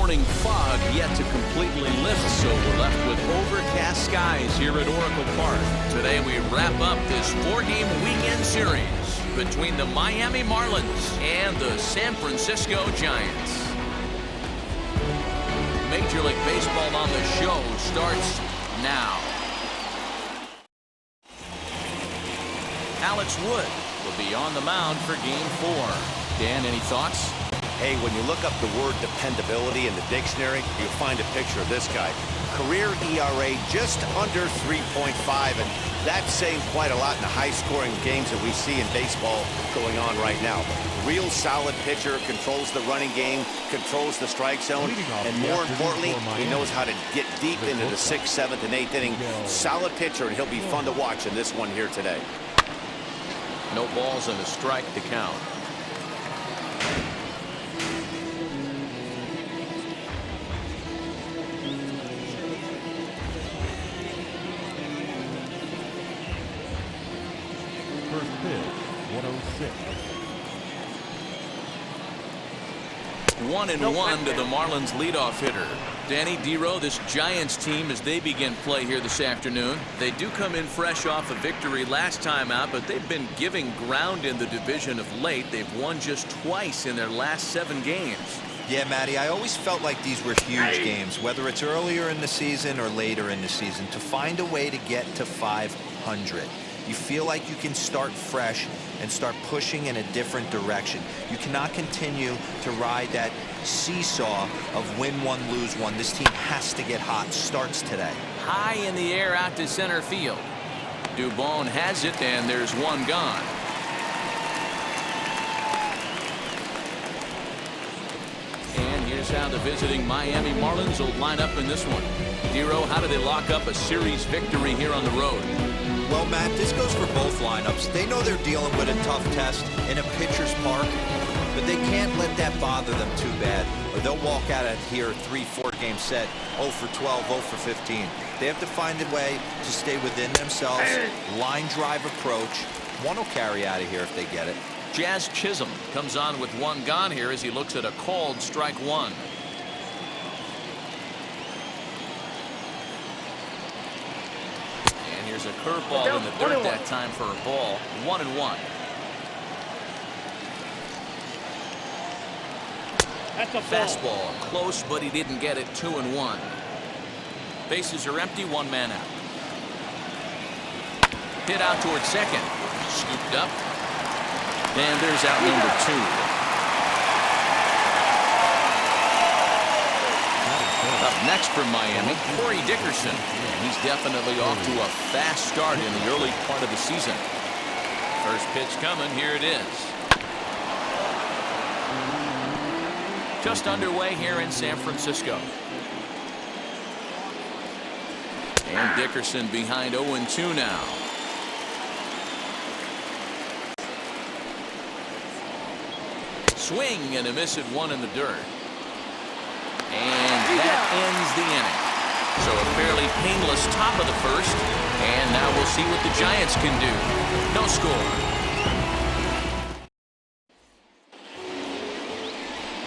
morning fog yet to completely lift, so we're left with overcast skies here at Oracle Park. Today we wrap up this 4-game weekend series between the Miami Marlins and the San Francisco Giants. Major League Baseball on the show starts now. Alex Wood will be on the mound for Game 4. Dan, any thoughts? Hey, when you look up the word dependability in the dictionary, you'll find a picture of this guy. Career ERA just under 3.5, and that's saying quite a lot in the high-scoring games that we see in baseball going on right now. Real solid pitcher, controls the running game, controls the strike zone, and more importantly, he knows how to get deep into the 6th, 7th, and 8th inning. Solid pitcher, and he'll be fun to watch in this one here today. No balls and a strike to count. First pitch, 106. 1-1 to the Marlins leadoff hitter. Danny Dero, this Giants team, as they begin play here this afternoon, they do come in fresh off a victory last time out, but they've been giving ground in the division of late. They've won just twice in their last 7 games. Yeah, Matty, I always felt like these were huge games, whether it's earlier in the season or later in the season, to find a way to get to 500. You feel like you can start fresh and start pushing in a different direction. You cannot continue to ride that seesaw of win one, lose one. This team has to get hot. Starts today. High in the air out to center field. Dubon has it, and there's one gone. And here's how the visiting Miami Marlins will line up in this one. Dero, how do they lock up a series victory here on the road? Well, Matt, this goes for both lineups. They know they're dealing with a tough test in a pitcher's park, but they can't let that bother them too bad, or they'll walk out of here 3-4 game set 0 for 12, 0 for 15. They have to find a way to stay within themselves. Line drive approach. One will carry out of here if they get it. Jazz Chisholm comes on with one gone here as he looks at a called strike one. Here's a curveball in the dirt that time for a ball. 1-1. That's a fastball close, but he didn't get it. 2-1. Bases are empty. 1 man out. Hit out towards second. Scooped up. And there's out number 2. Up next from Miami, Corey Dickerson. He's definitely off to a fast start in the early part of the season. First pitch coming. Here it is. Just underway here in San Francisco. And Dickerson behind 0-2 now. Swing and a miss at one in the dirt. And that ends the inning. So a fairly painless top of the first. And now we'll see what the Giants can do. No score.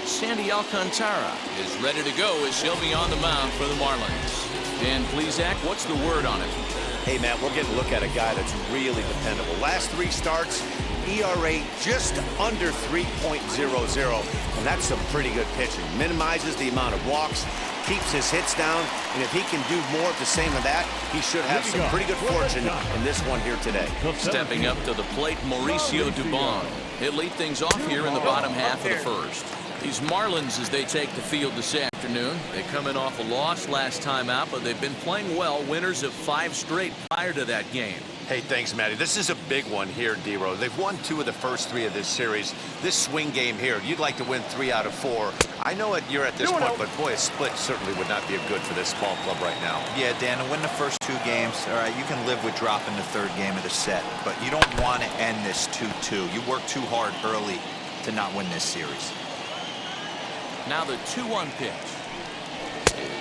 Sandy Alcantara is ready to go as he'll be on the mound for the Marlins. Dan Plesac, what's the word on it? Hey, Matt, we're getting a look at a guy that's really dependable. Last 3 starts, ERA just under 3.00, and that's some pretty good pitching. Minimizes the amount of walks, keeps his hits down, and if he can do more of the same of that, he should have some pretty good fortune in this one here today. Stepping up to the plate, Mauricio Dubon. He'll lead things off here in the bottom half of the first. These Marlins, as they take the field this afternoon, they come in off a loss last time out, but they've been playing well, winners of 5 straight prior to that game. Hey, thanks, Matty. This is a big one here, Dero. They've won 2 of the first 3 of this series. This swing game here, you'd like to win 3 out of 4. I know you're at this point, but boy, a split certainly would not be good for this ball club right now. Yeah, Dan, to win the first 2 games, all right, you can live with dropping the 3rd game of the set, but you don't want to end this 2-2. You work too hard early to not win this series. Now the 2-1 pitch.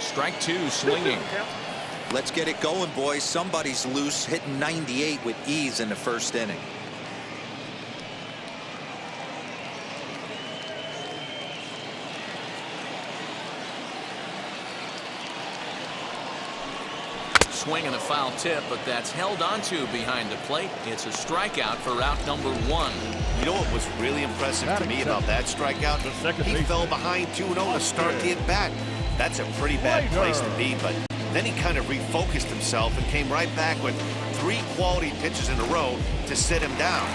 Strike 2 swinging. Let's get it going, boys. Somebody's loose, hitting 98 with ease in the first inning. swing and a foul tip, but that's held onto behind the plate. It's a strikeout for out number 1. You know what was really impressive to me about that strikeout? He fell behind 2-0 to start the at-bat. That's a pretty bad place to be, but then he kind of refocused himself and came right back with 3 quality pitches in a row to sit him down.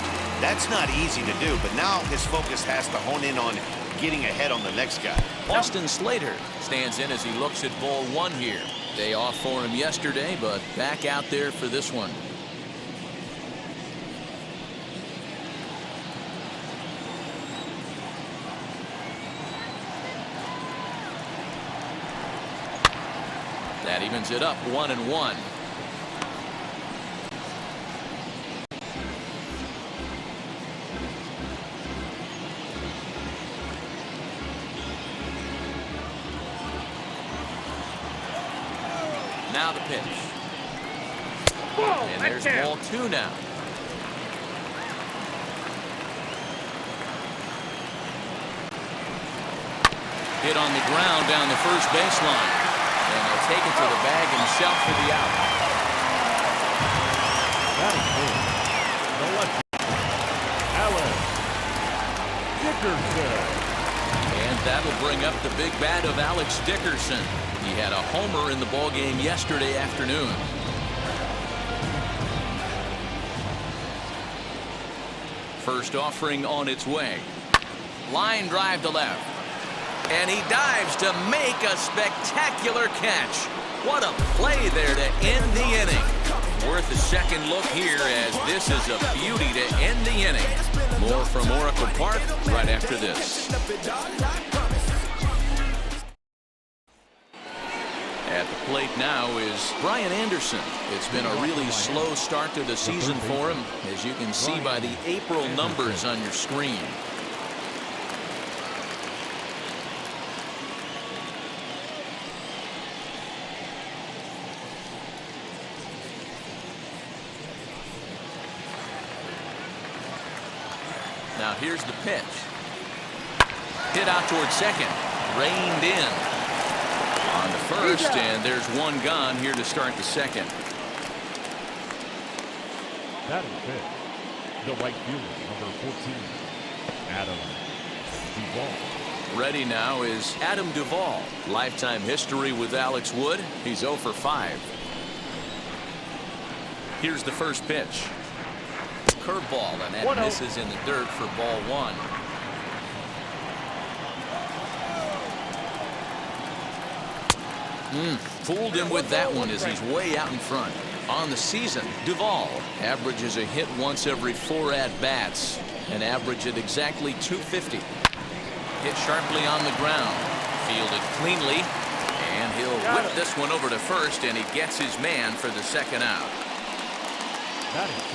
That's not easy to do, but now his focus has to hone in on getting ahead on the next guy. Austin Slater stands in as he looks at ball 1 here. Day off for him yesterday, but back out there for this one. That evens it up 1-1. Now the pitch. And there's ball 2 now. Hit on the ground down the first baseline. And they'll take it to the bag and shout for the out. That is good. The lefty, Alex Dickerson. And that'll bring up the big bat of Alex Dickerson. He had a homer in the ballgame yesterday afternoon. First offering on its way. Line drive to left. And he dives to make a spectacular catch. What a play there to end the inning. Worth a second look here, as this is a beauty to end the inning. More from Oracle Park right after this. At the plate now is Brian Anderson. It's been a really slow start to the season for him, as you can see by the April numbers on your screen. Now here's the pitch. Hit out towards second. Reined in on the first, and there's one gone here to start the second. That is it. The right fielder, number 14, Adam Duvall. Ready now is Adam Duvall. Lifetime history with Alex Wood. He's 0 for 5. Here's the first pitch. Curveball, and that misses in the dirt for ball 1. Fooled him with that one, as he's way out in front. On the season, Duvall averages a hit once every 4 at-bats, an average at exactly 250. Hit sharply on the ground, fielded cleanly, and he'll whip this one over to first, and he gets his man for the second out.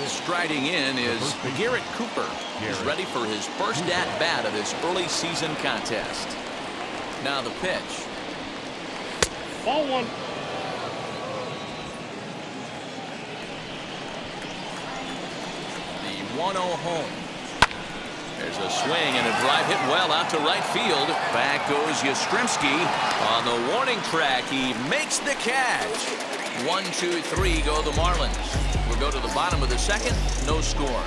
Striding in is Garrett Cooper. He's ready for his first at-bat of this early season contest. Now the pitch. Ball 1. The 1-0 home. There's a swing and a drive hit well out to right field. Back goes Yastrzemski on the warning track. He makes the catch. 1, 2, 3 go the Marlins. We'll go to the bottom of the second. No score.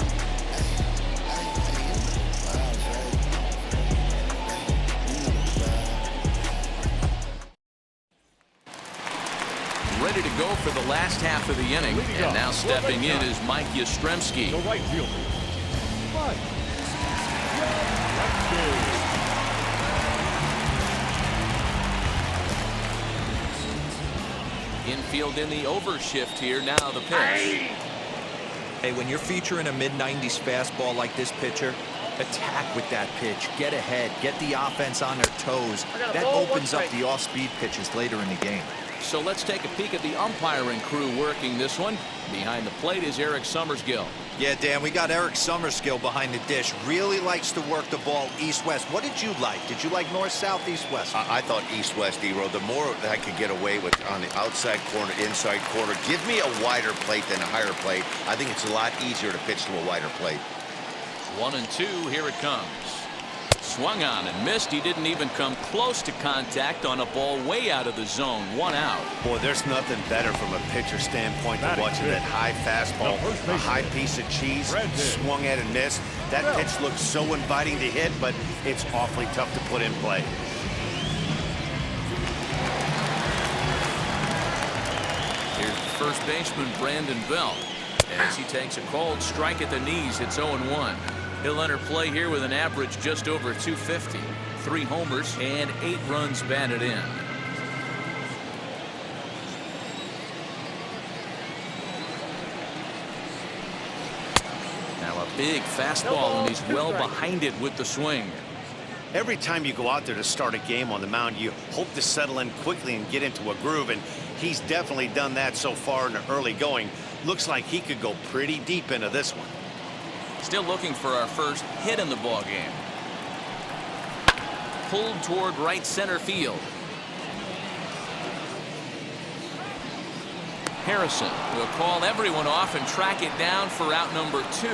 Ready to go for the last half of the inning. And now stepping in is Mike Yastrzemski. The right fielder, Mike Yastrzemski. Infield in the overshift here. Now the pitch. Hey, when you're featuring a mid-90s fastball like this pitcher, attack with that pitch. Get ahead. Get the offense on their toes. That opens up the off-speed pitches later in the game. So let's take a peek at the umpiring crew working this one. Behind the plate is Eric Summerskill. Yeah, Dan, we got Eric Summerskill behind the dish. Really likes to work the ball east-west. What did you like? Did you like north-south, east-west? I thought east-west, D-Row. The more that I could get away with on the outside corner, inside corner, give me a wider plate than a higher plate. I think it's a lot easier to pitch to a wider plate. 1 and 2. Here it comes. Swung on and missed. He didn't even come close to contact on a ball way out of the zone. 1 out. Boy, there's nothing better from a pitcher standpoint than watching that high fastball, a high piece of cheese, swung at and missed. That pitch looks so inviting to hit, but it's awfully tough to put in play. Here's the first baseman, Brandon Belt. As he takes a cold strike at the knees, it's 0-1. He'll enter play here with an average just over 250. 3 homers and 8 runs batted in. Now a big fastball, and he's well behind it with the swing. Every time you go out there to start a game on the mound, you hope to settle in quickly and get into a groove, and he's definitely done that so far in the early going. Looks like he could go pretty deep into this one. Still looking for our first hit in the ball game. Pulled toward right center field. Harrison will call everyone off and track it down for out number 2.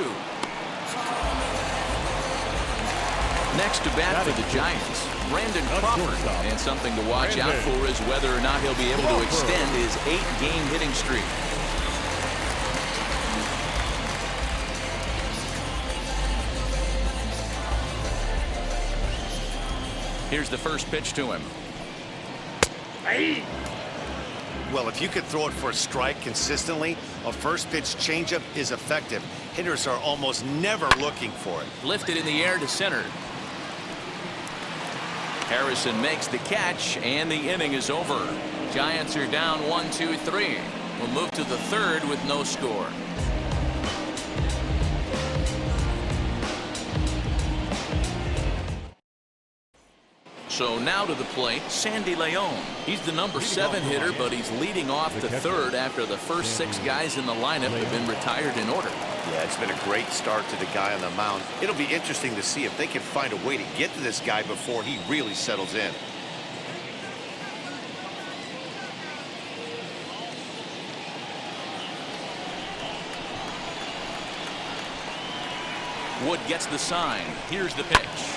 Next to bat for the Giants, Brandon Crawford. And something to watch out for is whether or not he'll be able to extend his 8-game hitting streak. Here's the first pitch to him. Well, if you could throw it for a strike consistently, a first pitch changeup is effective. Hitters are almost never looking for it. Lifted in the air to center. Harrison makes the catch, and the inning is over. Giants are down 1-2-3. We'll move to the 3rd with no score. So now to the plate, Sandy Leon. He's the number 7 hitter, but he's leading off the 3rd after the first 6 guys in the lineup have been retired in order. Yeah, it's been a great start to the guy on the mound. It'll be interesting to see if they can find a way to get to this guy before he really settles in. Wood gets the sign. Here's the pitch.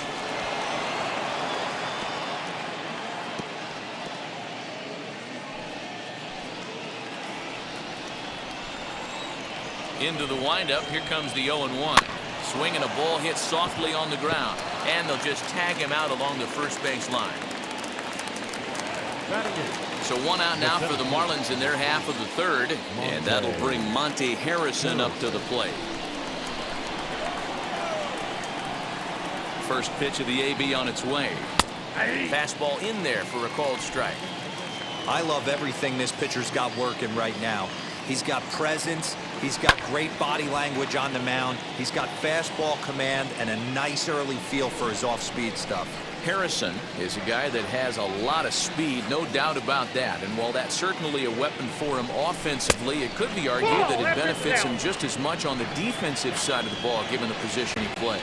Into the windup. Here comes the 0-1. Swinging a ball hit softly on the ground. And they'll just tag him out along the first base line. So 1 out now for the Marlins in their half of the 3rd. And that'll bring Monte Harrison up to the plate. First pitch of the AB on its way. Fastball in there for a called strike. I love everything this pitcher's got working right now. He's got presence. He's got great body language on the mound. He's got fastball command and a nice early feel for his off-speed stuff. Harrison is a guy that has a lot of speed, no doubt about that. And while that's certainly a weapon for him offensively, it could be argued that it benefits him just as much on the defensive side of the ball, given the position he plays.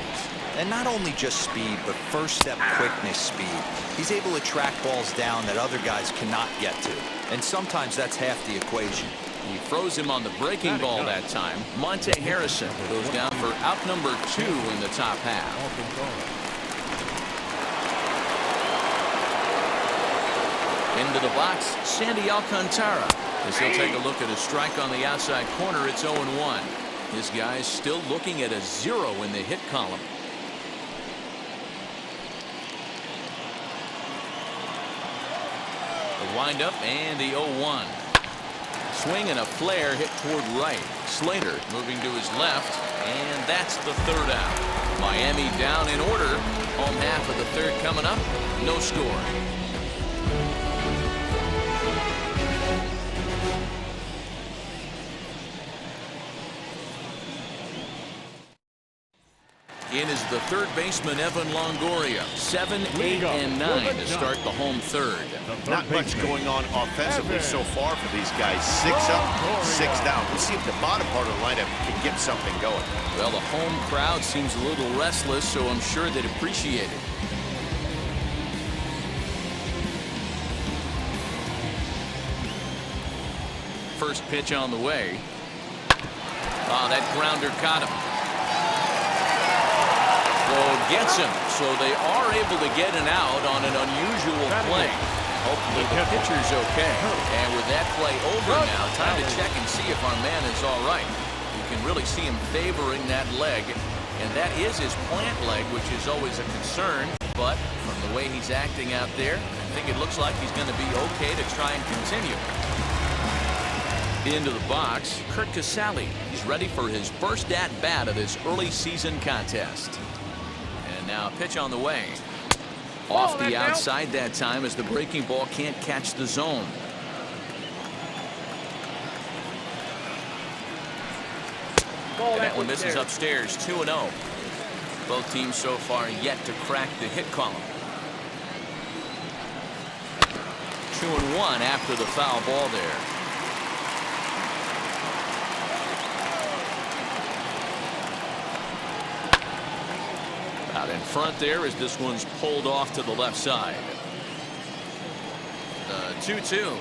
And not only just speed, but first step quickness speed. He's able to track balls down that other guys cannot get to. And sometimes that's half the equation. He throws him on the breaking ball that time. Monte Harrison goes down for out number 2 in the top half. Into the box, Sandy Alcantara. As he'll take a look at a strike on the outside corner, it's 0-1. This guy's still looking at a 0 in the hit column. The windup and the 0-1. Swing and a flare hit toward right. Slater moving to his left, and that's the 3rd out. Miami down in order. Home half of the 3rd coming up. No score. In is the 3rd baseman, Evan Longoria. 7, 8, and 9 to start the home 3rd. Not much going on offensively so far for these guys. 6 up, 6 down. We'll see if the bottom part of the lineup can get something going. Well, the home crowd seems a little restless, so I'm sure they'd appreciate it. First pitch on the way. Oh, that grounder caught him. Oh, gets him. So they are able to get an out on an unusual play. Hopefully the pitcher's okay. And with that play over now, time to check and see if our man is all right. You can really see him favoring that leg. And that is his plant leg, which is always a concern. But from the way he's acting out there, I think it looks like he's going to be okay to try and continue. Into the box, Kurt Casale. He's ready for his first at-bat of this early season contest. And now a pitch on the way. Off the outside that time as the breaking ball can't catch the zone. And that one misses upstairs, 2-0. Both teams so far yet to crack the hit column. 2-1 after the foul ball there. Out in front there as this one's pulled off to the left side. 2-2.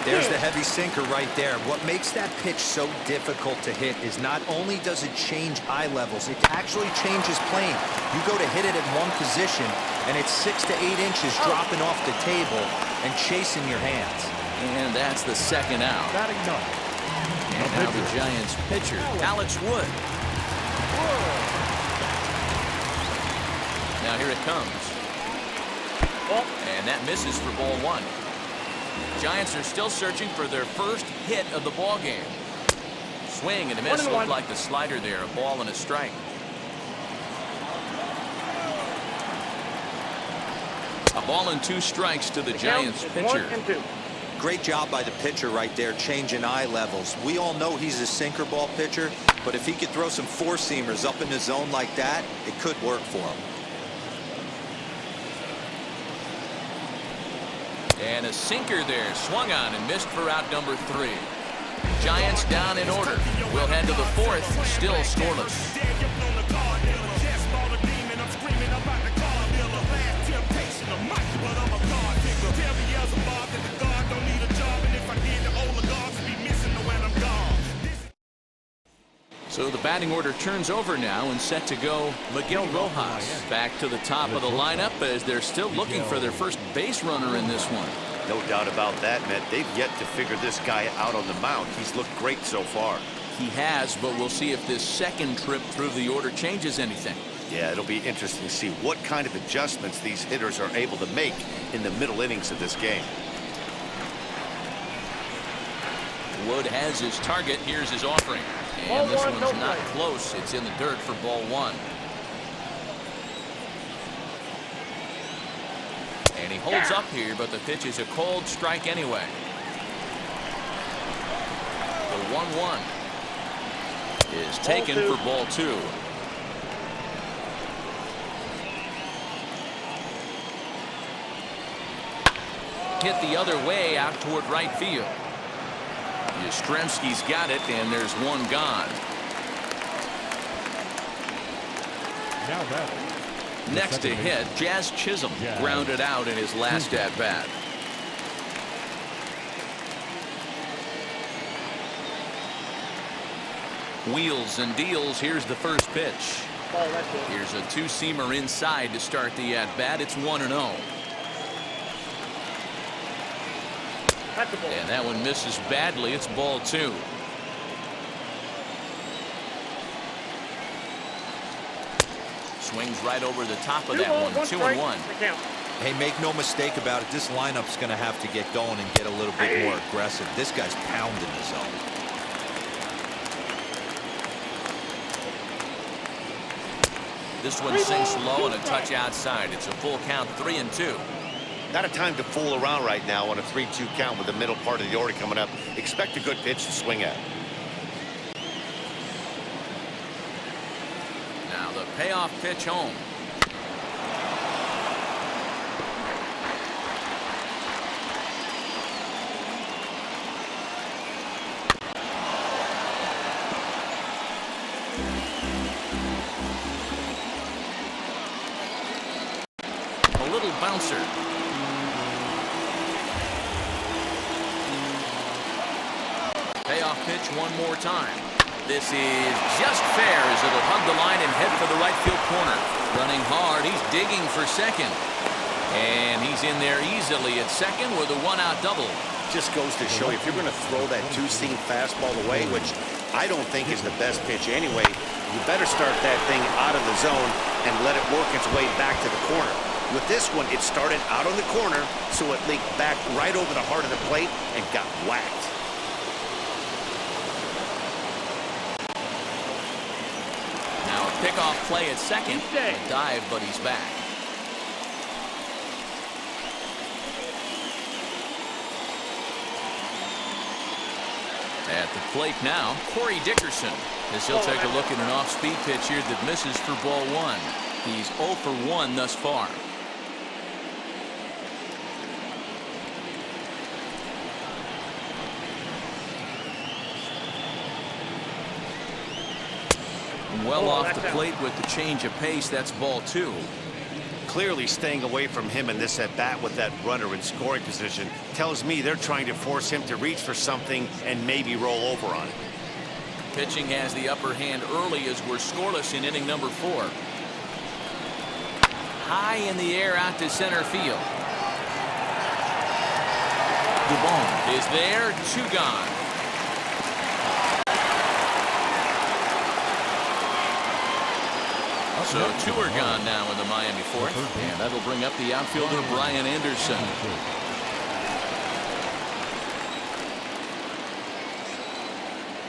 There's the heavy sinker right there. What makes that pitch so difficult to hit is not only does it change eye levels, it actually changes plane. You go to hit it in one position, and it's 6 to 8 inches dropping off the table and chasing your hands. And that's the second out. And now the Giants pitcher, Alex Wood. Now here it comes. And that misses for ball one. Giants are still searching for their first hit of the ball game. Swing and a miss. Looked like the slider there. A ball and a strike. A ball and 2 strikes to the Giants pitcher. Great job by the pitcher right there, changing eye levels. We all know he's a sinker ball pitcher, but if he could throw some four-seamers up in the zone like that, it could work for him. And a sinker there, swung on and missed for out number 3. Giants down in order. We'll head to the 4th, still scoreless. So the batting order turns over now and set to go Miguel Rojas back to the top of the lineup as they're still looking for their first base runner in this one. No doubt about that, Matt. They've yet to figure this guy out on the mound. He's looked great so far. He has, but we'll see if this second trip through the order changes anything. Yeah, it'll be interesting to see what kind of adjustments these hitters are able to make in the middle innings of this game. Wood has his target. Here's his offering. And this one's not close. It's in the dirt for ball 1. And he holds up here, but the pitch is a cold strike anyway. The 1-1 is taken for ball 2. Hit the other way out toward right field. Yastrzemski's got it, and there's one gone. Next to hit, Jazz Chisholm grounded out in his last at-bat. Wheels and deals. Here's the first pitch. Here's a 2-seamer inside to start the at-bat. It's 1-0. And that one misses badly. It's ball 2. Swings right over the top of that one. 2-1. Hey, make no mistake about it. This lineup's going to have to get going and get a little bit more aggressive. This guy's pounding the zone. This one sinks low and a touch outside. It's a full count, 3-2. Not a time to fool around right now on a 3-2 count with the middle part of the order coming up. Expect a good pitch to swing at. Now the payoff pitch home. A little bouncer. Payoff pitch one more time. This is just fair as it'll hug the line and head for the right field corner. Running hard, he's digging for second. And he's in there easily at second with a one-out double. Just goes to show you, if you're going to throw that two-seam fastball away, which I don't think is the best pitch anyway, you better start that thing out of the zone and let it work its way back to the corner. With this one, it started out on the corner, so it leaked back right over the heart of the plate and got whacked. Now a pickoff play at second. A dive, but he's back. At the plate now, Corey Dickerson, as he'll take a look at an off-speed pitch here that misses for ball one. He's 0 for 1 thus far. Well off the plate with the change of pace. That's ball two. Clearly staying away from him in this at-bat with that runner in scoring position tells me they're trying to force him to reach for something and maybe roll over on it. Pitching has the upper hand early as we're scoreless in inning number 4. High in the air out to center field. Dubon is there, 2 gone. So 2 are gone now in the Miami 4th, and that'll bring up the outfielder Brian Anderson.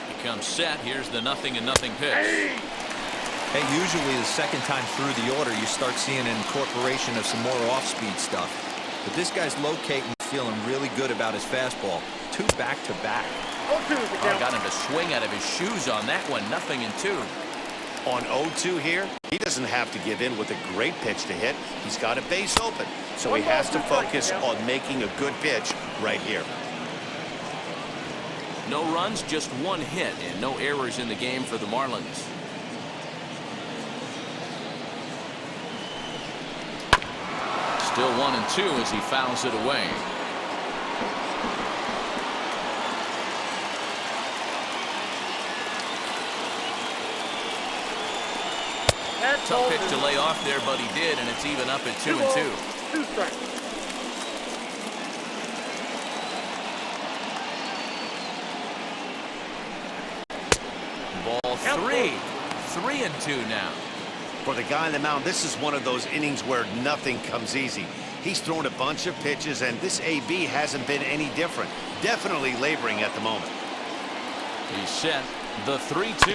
He comes set. Here's the 0-0 pitch. Hey, usually the second time through the order, you start seeing an incorporation of some more off-speed stuff. But this guy's locating, feeling really good about his fastball. 2 back-to-back. Oh, got him to swing out of his shoes on that one. 0-2. On 0-2 here, he doesn't have to give in with a great pitch to hit. He's got a base open, so he has to focus on making a good pitch right here. No runs, just 1 hit, and no errors in the game for the Marlins. Still 1-2 as he fouls it away. Tough pitch to lay off there, but he did, and it's even up at 2-2. 2 strikes. Ball 3. 3-2 now. For the guy on the mound, this is one of those innings where nothing comes easy. He's thrown a bunch of pitches, and this AB hasn't been any different. Definitely laboring at the moment. He's set. The 3-2.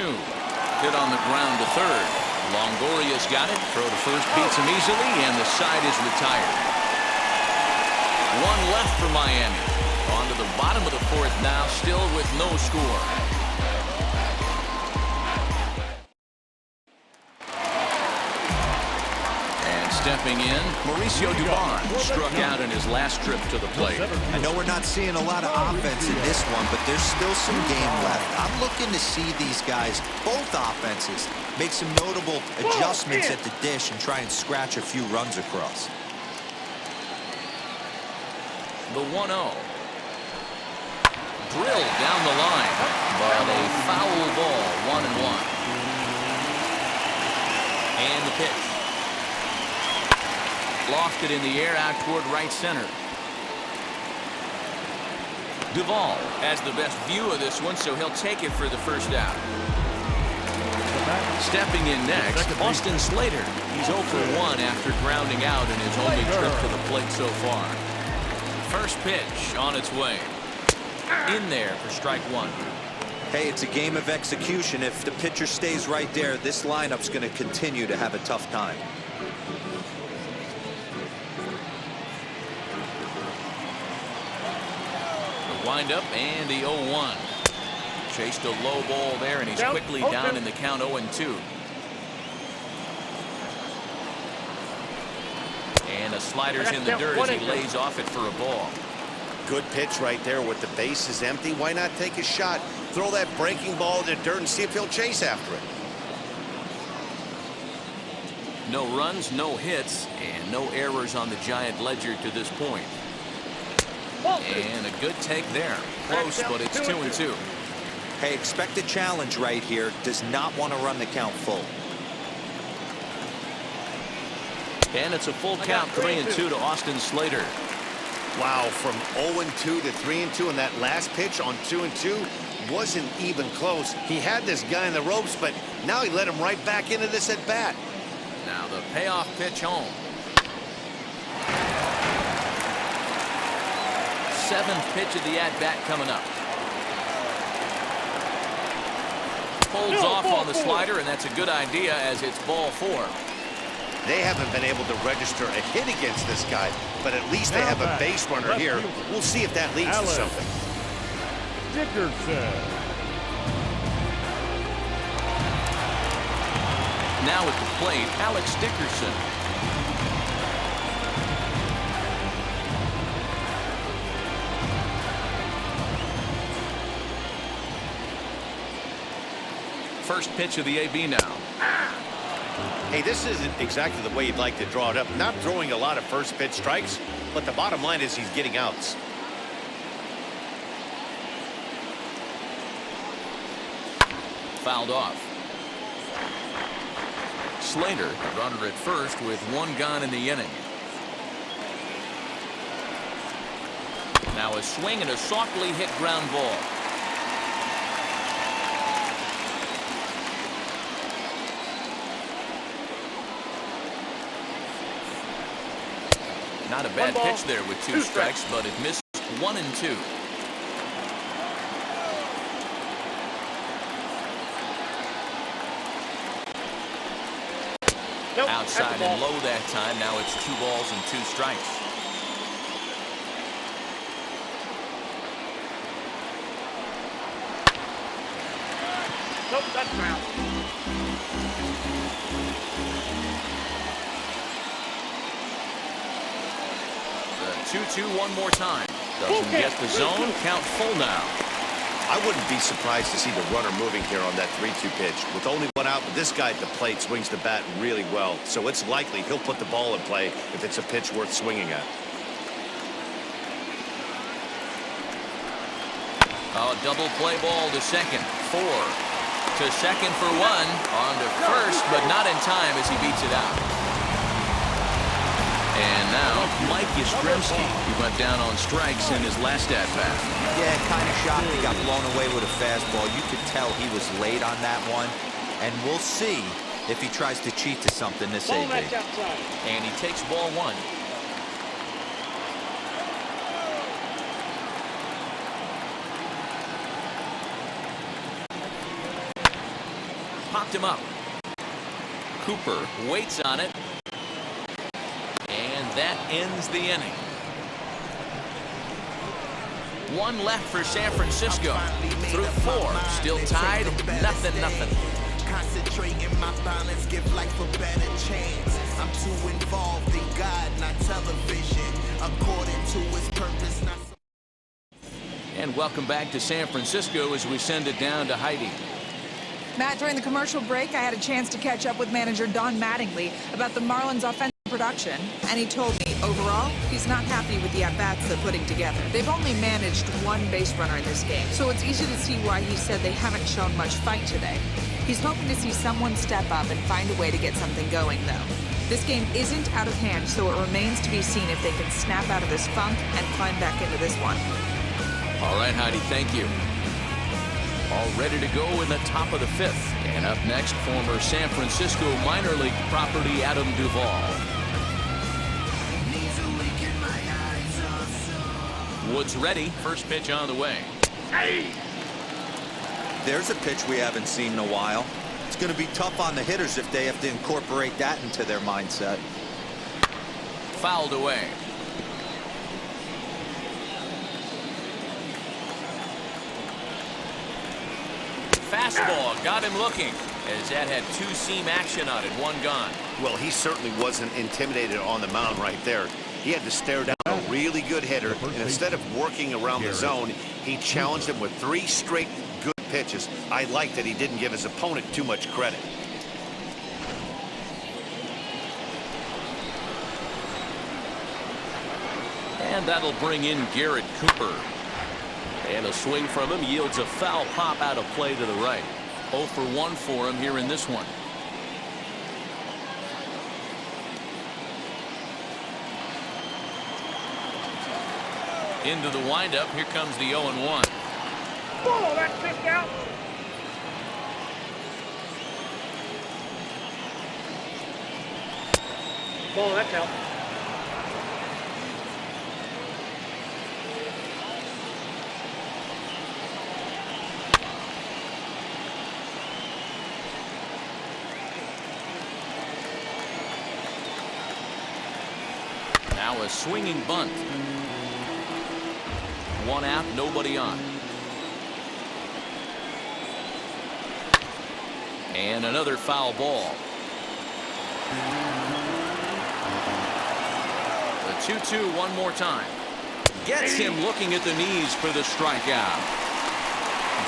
Hit on the ground to third. Longoria's got it. Throw to first beats him easily, and the side is retired. 1 left for Miami. On to the bottom of the 4th now, still with no score. And stepping in, Mauricio Dubon struck out in his last trip to the plate. I know we're not seeing a lot of offense in this one, but there's still some game left. I'm looking to see these guys, both offenses, make some notable adjustments at the dish and try and scratch a few runs across. The 1-0. Drilled down the line, but a foul ball, 1-1. And the pitch. Lofted in the air out toward right center. Duvall has the best view of this one, so he'll take it for the first out. Stepping in next, Austin Slater. He's 0 for 1 after grounding out in his only trip to the plate so far. First pitch on its way. In there for strike 1. Hey, it's a game of execution. If the pitcher stays right there, this lineup's going to continue to have a tough time. The windup and the 0-1. Chased a low ball there, and he's quickly down in the count 0-2. And the slider's in the dirt as he lays off it for a ball. Good pitch right there with the bases empty. Why not take a shot? Throw that breaking ball in the dirt and see if he'll chase after it. No runs, no hits, and no errors on the Giant ledger to this point. And a good take there. Close, but it's 2-2. Hey, expect a challenge right here. Does not want to run the count full. And it's a full count, 3-2 to Austin Slater. Wow, from 0-2 to 3-2, and that last pitch on 2-2 wasn't even close. He had this guy in the ropes, but now he let him right back into this at bat. Now the payoff pitch home. 7th pitch of the at bat coming up. Holds off on the slider, and that's a good idea as it's ball 4. They haven't been able to register a hit against this guy, but at least they have a base runner here. We'll see if that leads to something. Dickerson. Now at the plate, Alex Dickerson. First pitch of the AB now. Hey, this isn't exactly the way you'd like to draw it up. Not throwing a lot of first pitch strikes, but the bottom line is he's getting outs. Fouled off. Slater, runner at first with 1 gone in the inning. Now a swing and a softly hit ground ball. Not a bad pitch there with 2 strikes, but it missed 1-2. Outside and low that time. Now it's 2 balls and 2 strikes. Nope, that's foul. The 2-2 one more time. Doesn't get the zone. Count full now. I wouldn't be surprised to see the runner moving here on that 3-2 pitch. With only 1 out, but this guy at the plate swings the bat really well, so it's likely he'll put the ball in play if it's a pitch worth swinging at. A double play ball to second. 4 to second for 1. On to first, but not in time as he beats it out. And now Mike Yastrzemski. He went down on strikes in his last at bat. Yeah, kind of shocked he got blown away with a fastball. You could tell he was late on that one. And we'll see if he tries to cheat to something this AB. And he takes ball 1. Popped him up. Cooper waits on it. And that ends the inning. 1 left for San Francisco. Through 4. Still tied. 0-0. Concentrating my balance, give life a better chance. I'm too involved in God, not television. According to his purpose, not. And welcome back to San Francisco as we send it down to Heidi. Matt, during the commercial break, I had a chance to catch up with manager Don Mattingly about the Marlins' offensive production, and he told me, overall, he's not happy with the at-bats they're putting together. They've only managed 1 base runner in this game, so it's easy to see why he said they haven't shown much fight today. He's hoping to see someone step up and find a way to get something going, though. This game isn't out of hand, so it remains to be seen if they can snap out of this funk and climb back into this one. All right, Heidi, thank you. All ready to go in the top of the 5th. And up next, former San Francisco minor league property Adam Duvall. Woods ready. First pitch on the way. There's a pitch we haven't seen in a while. It's going to be tough on the hitters if they have to incorporate that into their mindset. Fouled away. Fastball got him looking as that had 2-seam action on it. 1 gone. Well, he certainly wasn't intimidated on the mound right there. He had to stare down a really good hitter, and instead of working around the zone, he challenged him with 3 straight good pitches. I like that he didn't give his opponent too much credit. And that'll bring in Garrett Cooper. And a swing from him yields a foul pop out of play to the right. 0 for 1 for him here in this one. Into the windup. Here comes the 0-1. Ball, that's kicked out. Ball, that's out. Now a swinging bunt. 1 out, nobody on. And another foul ball. The 2-2 one more time. Gets him looking at the knees for the strikeout.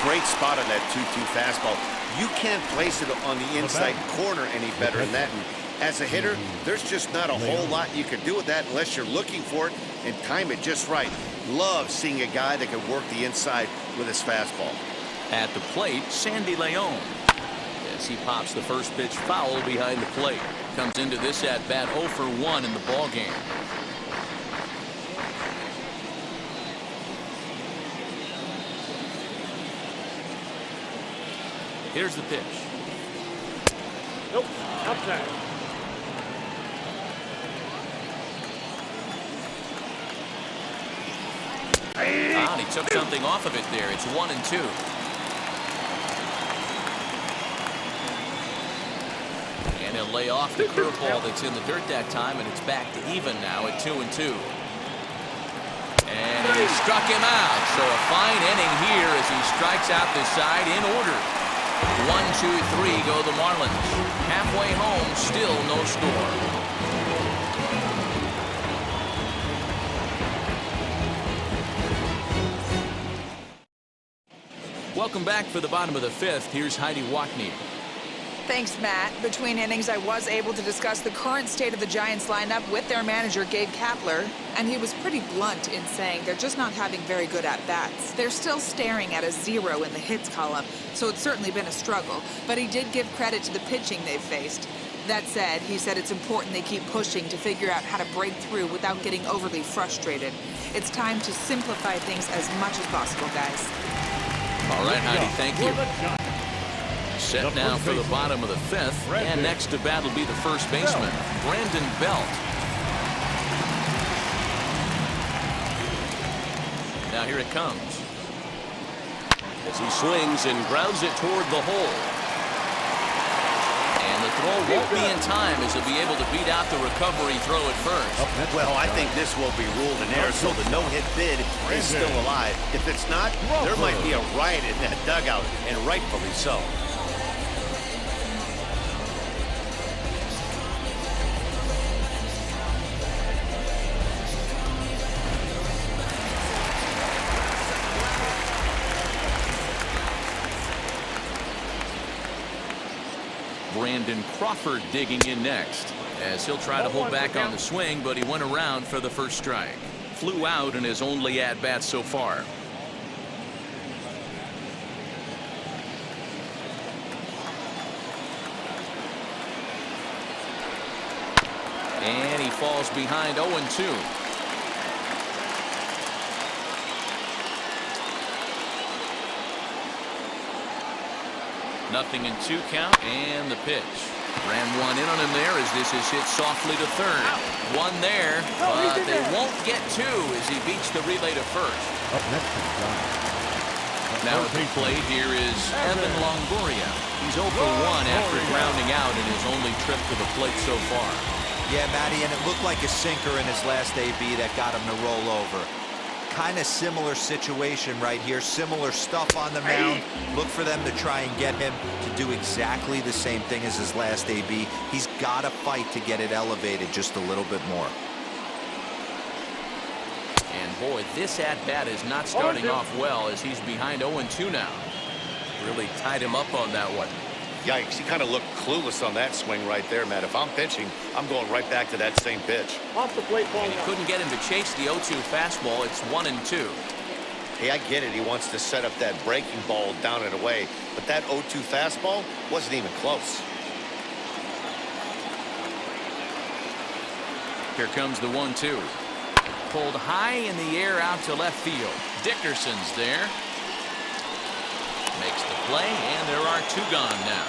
Great spot on that 2-2 fastball. You can't place it on the inside corner any better than that. And as a hitter, there's just not a whole lot you can do with that unless you're looking for it and time it just right. Love seeing a guy that can work the inside with his fastball. At the plate, Sandy Leon. As he pops the first pitch foul behind the plate. Comes into this at bat 0 for 1 in the ball game. Here's the pitch. Nope, outside. He took something off of it there. It's 1-2. And he'll lay off the curveball that's in the dirt that time, and it's back to even now at 2-2. And he struck him out. So a fine inning here as he strikes out the side in order. 1-2-3 go the Marlins. Halfway home, still no score. Welcome back for the bottom of the 5th. Here's Heidi Watney. Thanks, Matt. Between innings, I was able to discuss the current state of the Giants lineup with their manager, Gabe Kapler, and he was pretty blunt in saying they're just not having very good at-bats. They're still staring at a 0 in the hits column, so it's certainly been a struggle, but he did give credit to the pitching they've faced. That said, he said it's important they keep pushing to figure out how to break through without getting overly frustrated. It's time to simplify things as much as possible, guys. All right, Heidi, thank you. Set now for the bottom of the 5th, and next to bat will be the first baseman, Brandon Belt. Now here it comes. As he swings and grounds it toward the hole. And the throw won't be in time as he'll be able to beat out the recovery throw at first. Well, I think this will be ruled in error, so the no-hit bid is still alive. If it's not, there might be a riot in that dugout, and rightfully so. Brandon Crawford digging in next as he'll try to hold back on the swing, but he went around for the first strike. Flew out in his only at-bat so far. And he falls behind 0-2. Nothing in 2 count, and the pitch. Ran one in on him there as this is hit softly to third. One there, but they won't get 2 as he beats the relay to first. Up next is John. Now at the plate here is Evan Longoria. He's 0 for 1 after grounding out in his only trip to the plate so far. Yeah, Matty, and it looked like a sinker in his last AB that got him to roll over. Kind of similar situation right here. Similar stuff on the mound. Look for them to try and get him to do exactly the same thing as his last AB. He's got to fight to get it elevated just a little bit more. And boy, this at-bat is not starting off well as he's behind 0-2 now. Really tied him up on that one. Yikes, he kind of looked clueless on that swing right there, Matt. If I'm pitching, I'm going right back to that same pitch. Off the plate, ball. And he couldn't get him to chase the 0-2 fastball. It's 1-2. Hey, I get it. He wants to set up that breaking ball down and away, but that 0-2 fastball wasn't even close. Here comes the 1-2. Pulled high in the air out to left field. Dickerson's there. Makes the play, and there are 2 gone now.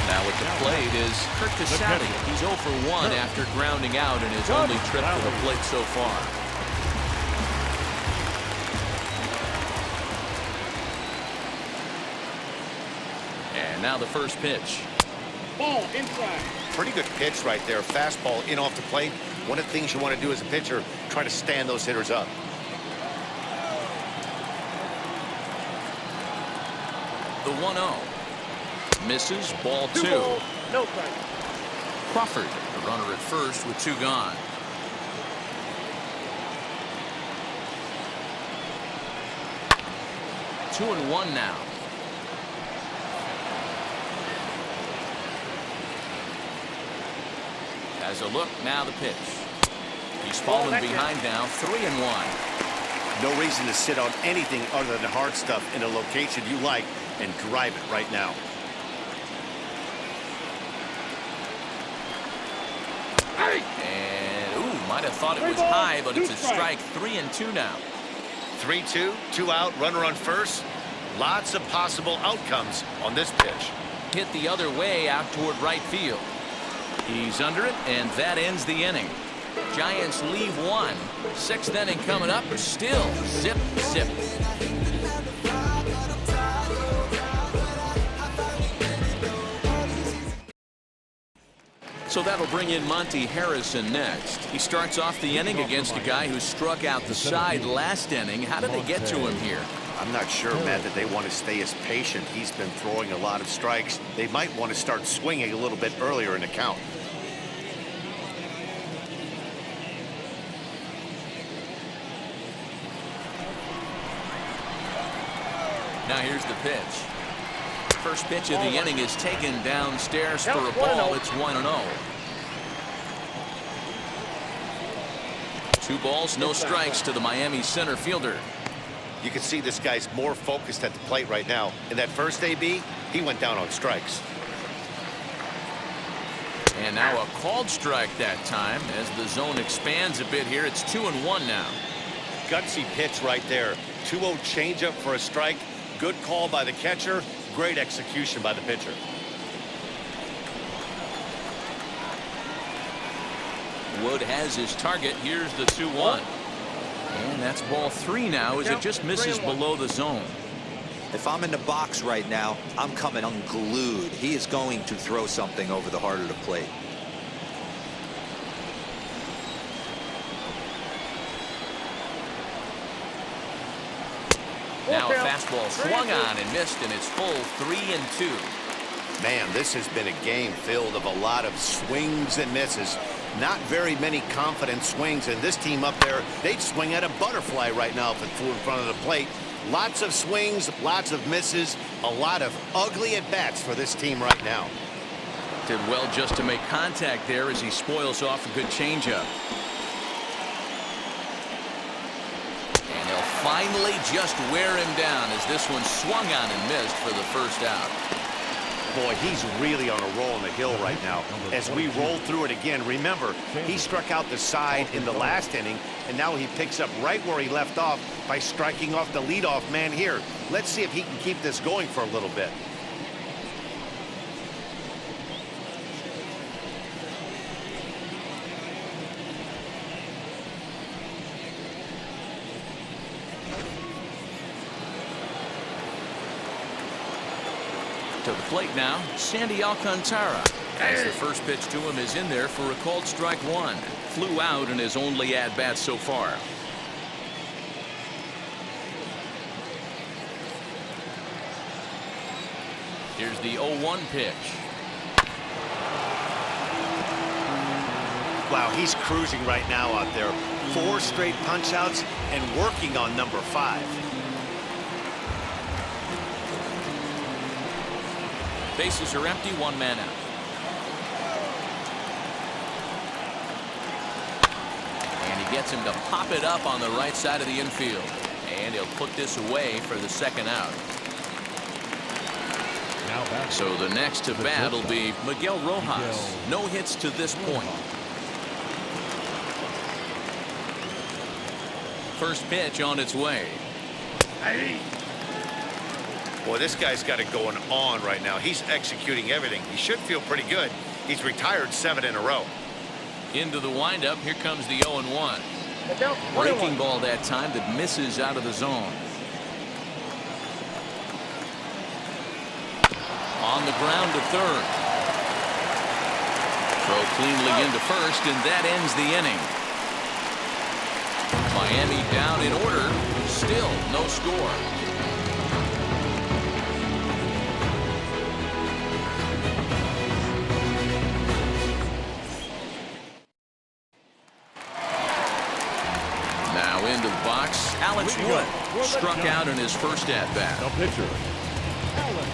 Now at the plate is Kurt Casale. He's 0 for 1 after grounding out in his only trip to the plate so far. And now the first pitch. Ball inside. Pretty good pitch right there. Fastball in off the plate. One of the things you want to do as a pitcher, try to stand those hitters up. The 1-0. Misses, ball 2. No strike. Crawford, the runner at first with 2 gone. Two and 1 now. As a look, now the pitch. He's fallen behind now, 3-1. No reason to sit on anything other than hard stuff in a location you like and drive it right now. And, ooh, might have thought it was high, but it's a strike. 3-2 now. 3-2, 2 out, runner on first. Lots of possible outcomes on this pitch. Hit the other way out toward right field. He's under it, and that ends the inning. Giants leave 1. 6th inning coming up. Still zip, zip. So that'll bring in Monty Harrison next. He starts off the inning against a guy who struck out the side last inning. How did they get to him here? I'm not sure, Matt, that they want to stay as patient. He's been throwing a lot of strikes. They might want to start swinging a little bit earlier in the count. Now here's the pitch. First pitch of the inning is taken downstairs for a ball. It's 1-0. 2 balls, no strikes to the Miami center fielder. You can see this guy's more focused at the plate right now. In that first AB, he went down on strikes. And now a called strike that time. As the zone expands a bit here, it's 2-1 now. Gutsy pitch right there. 2-0 changeup for a strike. Good call by the catcher. Great execution by the pitcher. Wood has his target. Here's the 2-1. And that's ball 3 now as it just misses below the zone. If I'm in the box right now, I'm coming unglued. He is going to throw something over the heart of the plate. Now a fastball swung on and missed, and it's full 3-2. Man, this has been a game filled of a lot of swings and misses. Not very many confident swings, and this team up there, they'd swing at a butterfly right now if it flew in front of the plate. Lots of swings, lots of misses, a lot of ugly at-bats for this team right now. Did well just to make contact there as he spoils off a good changeup. And he'll finally just wear him down as this one swung on and missed for the first out. Boy, he's really on a roll on the hill right now. As we roll through it again, remember, he struck out the side in the last inning, and now he picks up right where he left off by striking off the leadoff man here. Let's see if he can keep this going for a little bit. To the plate now, Sandy Alcantara. As the first pitch to him is in there for a called strike 1. Flew out in his only at-bat so far. Here's the 0-1 pitch. Wow, he's cruising right now out there. 4 straight punch-outs and working on number 5. Bases are empty, 1 man out. gets him to pop it up on the right side of the infield. And he'll put this away for the second out. So the next to bat will be Miguel Rojas. No hits to this point. First pitch on its way. Boy, this guy's got it going on right now. He's executing everything. He should feel pretty good. He's retired 7 in a row. Into the windup. Here comes the 0-1. Breaking ball that time that misses out of the zone. On the ground to third. Throw cleanly into first, and that ends the inning. Miami down in order. Still no score. Now into the box. Alex Wood struck out in his first at bat. The pitcher, Alex.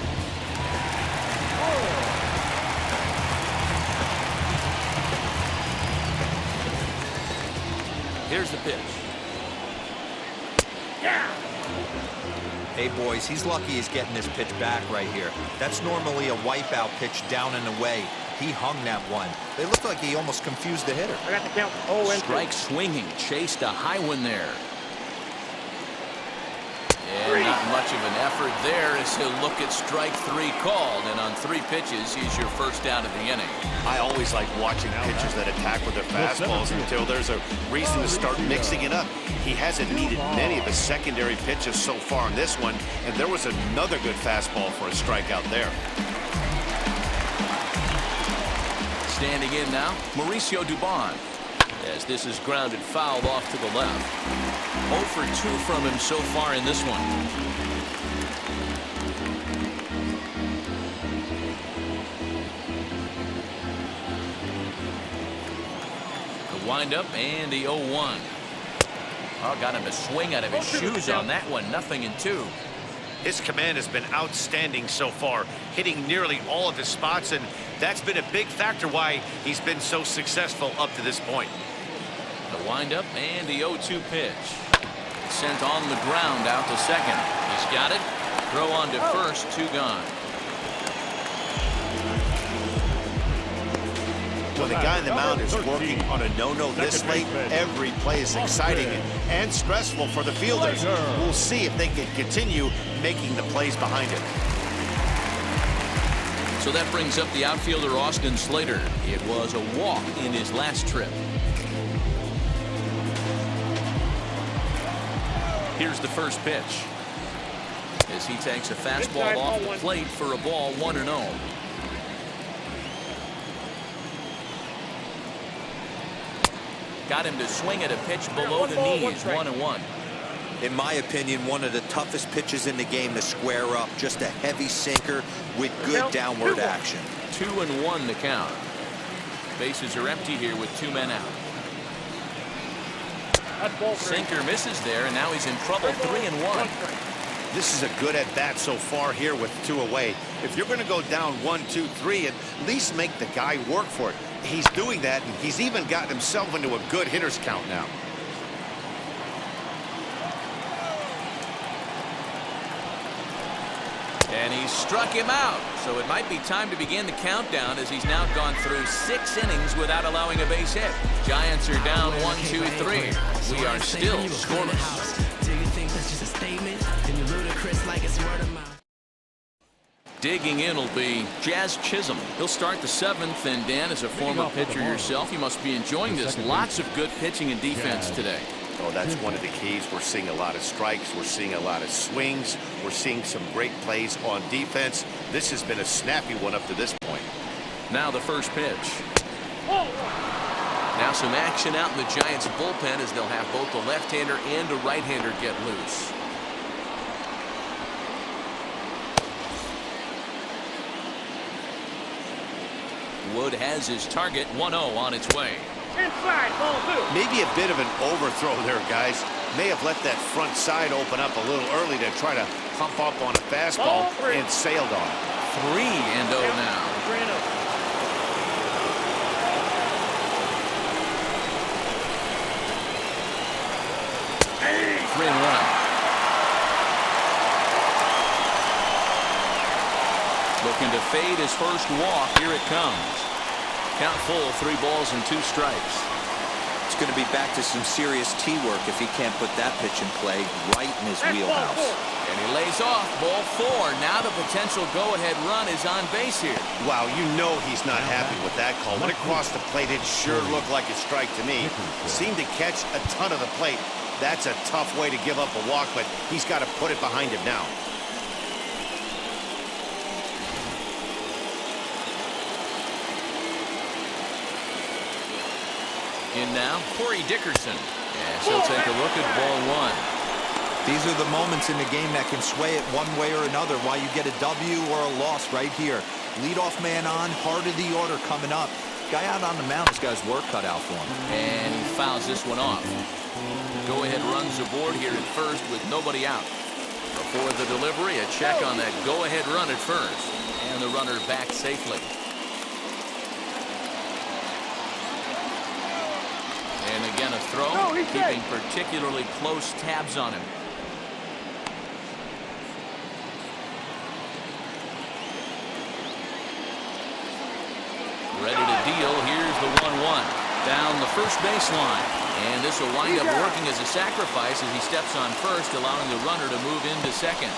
Here's the pitch. Hey, boys, he's lucky he's getting this pitch back right here. That's normally a wipeout pitch down and away. He hung that one. It looked like he almost confused the hitter. I got the count. 0-2. Strike swinging. Chased a high one there. And not much of an effort there as he'll look at strike 3 called. And on 3 pitches, he's your first out of the inning. I always like watching pitchers that attack with their fastballs until there's a reason to start mixing it up. He hasn't needed many of the secondary pitches so far in this one, and there was another good fastball for a strikeout there. Standing in now, Mauricio Dubon. As this is grounded foul off to the left. 0 for 2 from him so far in this one. The windup and the 0-1. Oh, got him to swing out of his shoes on that one. 0-2. His command has been outstanding so far, hitting nearly all of his spots, and that's been a big factor why he's been so successful up to this point. The windup and the 0-2 pitch. Sent on the ground out to second. He's got it. Throw on to first. 2 gone. When the guy in the mound is working on a no-no this late, every play is exciting and stressful for the fielders. We'll see if they can continue making the plays behind it. So that brings up the outfielder Austin Slater. It was a walk in his last trip. Here's the first pitch. As he takes a fastball off the plate for a ball 1-0. Got him to swing at a pitch below the knees. 1-1. In my opinion, one of the toughest pitches in the game to square up. Just a heavy sinker with good downward action. 2-1 the count. Bases are empty here with 2 men out. Sinker misses there, and now he's in trouble. 3-1. This is a good at-bat so far here with 2 away. If you're going to go down 1, 2, 3, at least make the guy work for it. He's doing that, and he's even gotten himself into a good hitter's count now. And he struck him out. So it might be time to begin the countdown as he's now gone through 6 innings without allowing a base hit. Giants are down 1, 2, 3. We are still scoreless. Do you think that's just a statement? Then you're ludicrous like it's word of mouth. Digging in will be Jazz Chisholm. He'll start the 7th, and Dan, as a former pitcher yourself, you must be enjoying this. Lots of good pitching and defense today. Oh, that's one of the keys. We're seeing a lot of strikes. We're seeing a lot of swings. We're seeing some great plays on defense. This has been a snappy one up to this point. Now the first pitch. Now some action out in the Giants bullpen as they'll have both a left-hander and a right-hander get loose. Wood has his target. 1-0 on its way. Inside, ball 2. Maybe a bit of an overthrow there, guys. May have let that front side open up a little early to try to pump up on a fastball and sailed on it. 3-0 now. 3-0. 3-1. Looking to fade his first walk. Here it comes. Count full, 3 balls and 2 strikes. It's going to be back to some serious tee work if he can't put that pitch in play right in his wheelhouse. And he lays off ball 4. Now the potential go-ahead run is on base here. Wow, you know he's not happy with that call. Went across the plate, it sure looked like a strike to me. Seemed to catch a ton of the plate. That's a tough way to give up a walk, but he's got to put it behind him now. In now, Corey Dickerson. Yes, he'll take a look at ball 1. These are the moments in the game that can sway it one way or another, why you get a W or a loss right here. Leadoff man on, heart of the order coming up. Guy out on the mound has got his work cut out for him. And he fouls this one off. Go-ahead runs aboard here at first with nobody out. Before the delivery, a check on that go-ahead run at first. And the runner back safely. And again a throw, keeping particularly close tabs on him. Ready to deal. Here's the 1-1 down the first baseline, and this will wind up working as a sacrifice as he steps on first, allowing the runner to move into second.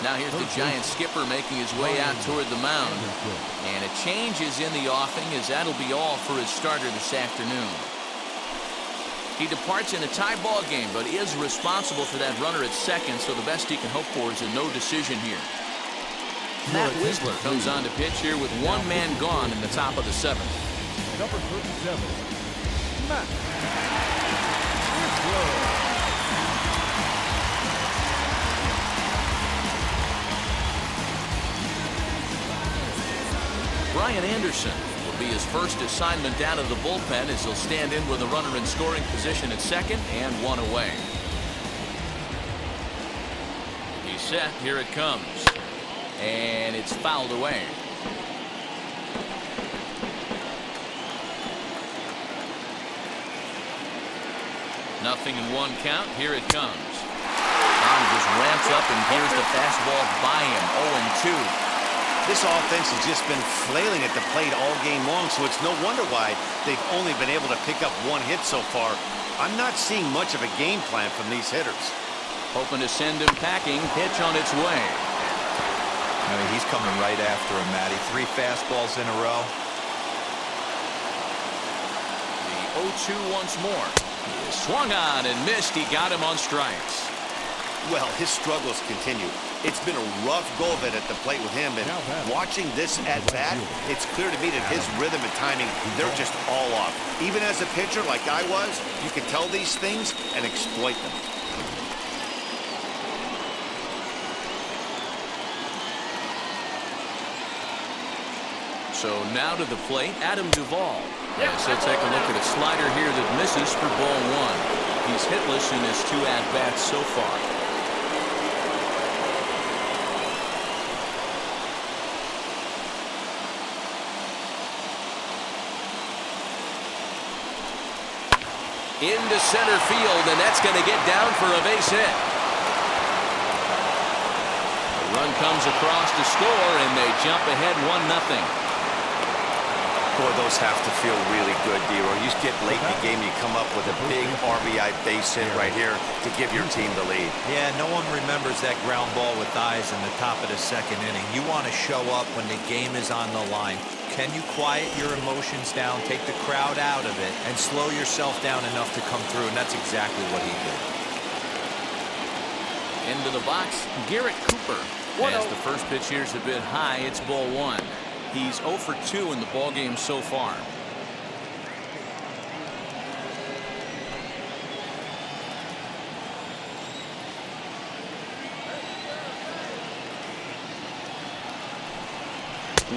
Now here's the Giant skipper making his way out toward the mound, and a change is in the offing as that'll be all for his starter this afternoon. He departs in a tie ball game, but is responsible for that runner at second, so the best he can hope for is a no decision here. Matt Wisler comes on to pitch here with 1 man gone in the top of the 7th. Number 37, Matt Wisler. Brian Anderson will be his first assignment down to the bullpen as he'll stand in with a runner in scoring position at second and 1 away. He's set. Here it comes. And it's fouled away. Nothing in 1 count. Here it comes. And just ramps up and here's the fastball by him. 0-2. This offense has just been flailing at the plate all game long, so it's no wonder why they've only been able to pick up 1 hit so far. I'm not seeing much of a game plan from these hitters. Hoping to send him packing. Pitch on its way. I mean, he's coming right after him, Matty. 3 fastballs in a row. The 0-2 once more. He swung on and missed. He got him on strikes. Well, his struggles continue. It's been a rough go of it at the plate with him, and watching this at bat, it's clear to me that his rhythm and timing, they're just all off. Even as a pitcher like I was, you can tell these things and exploit them. So now to the plate, Adam Duvall. Yes, he'll take a look at a slider here that misses for ball 1. He's hitless in his 2 at-bats so far. Into center field, and that's going to get down for a base hit. The run comes across to score, and they jump ahead 1-0. Boy, those have to feel really good, D-Roy. You get late in the game, you come up with a big RBI base hit right here to give your team the lead. Yeah, no one remembers that ground ball with eyes in the top of the 2nd inning. You want to show up when the game is on the line. Can you quiet your emotions down, take the crowd out of it, and slow yourself down enough to come through? And that's exactly what he did. Into the box, Garrett Cooper. As the first pitch here's a bit high, it's ball 1. He's 0 for 2 in the ballgame so far.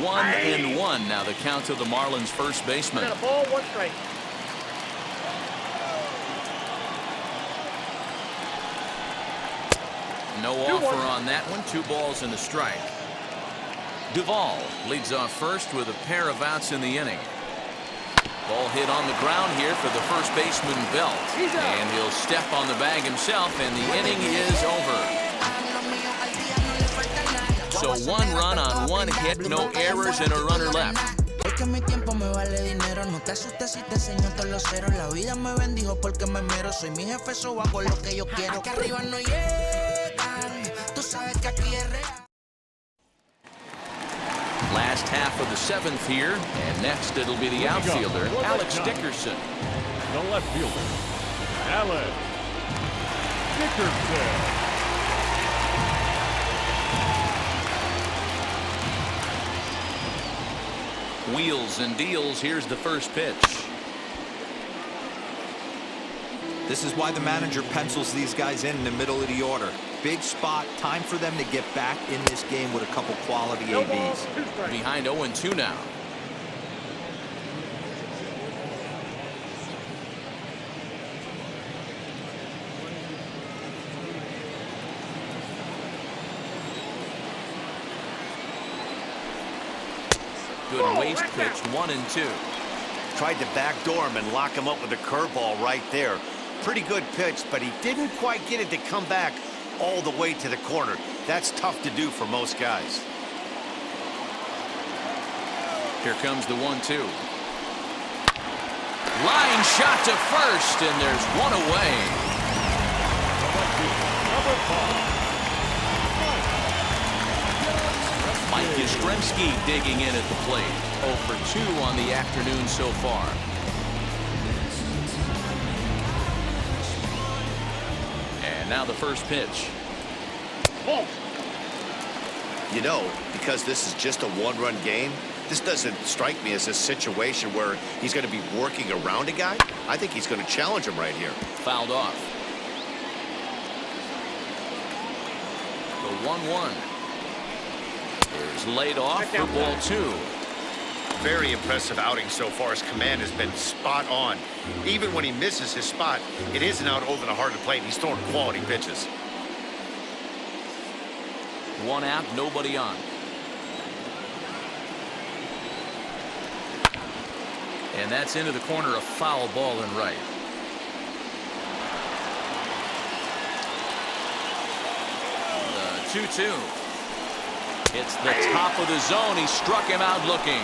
One and 1 now the count to the Marlins first baseman. Got a ball, 1 strike. No offer on that one. 2 balls and a strike. Duvall leads off first with a pair of outs in the inning. Ball hit on the ground here for the first baseman, Belt. And he'll step on the bag himself, and the inning is over. So 1 run on 1 hit, no errors, and a runner left. Es que mi tiempo me vale dinero. No te asustes si te enseño todos los ceros. La vida me bendijo porque me mero. Soy mi jefe, so hago lo que yo quiero. Que arriba no llegan. Tú sabes que aquí es real. Last half of the 7th here, and next it'll be the outfielder, Alex Dickerson. The left fielder, Alex Dickerson. Wheels and deals. Here's the first pitch. This is why the manager pencils these guys in the middle of the order. Big spot, time for them to get back in this game with a couple quality ABs. Behind 0-2 now. Good waist pitch, 1-2. Tried to backdoor him and lock him up with a curveball right there. Pretty good pitch, but he didn't quite get it to come back all the way to the corner. That's tough to do for most guys. Here comes the 1-2. Line shot to first, and there's one away. Number 5. Mike Yastrzemski digging in at the plate. 0 for 2 on the afternoon so far. And now the first pitch. You know, because this is just a 1-run game, this doesn't strike me as a situation where he's going to be working around a guy. I think he's going to challenge him right here. Fouled off. The 1-1. Here's laid off for ball 2. Very impressive outing so far. His command has been spot on. Even when he misses his spot, it isn't out over the heart of the plate. He's throwing quality pitches. 1 out, nobody on. And that's into the corner, a foul ball and right. The 2-2. It's the top of the zone. He struck him out looking.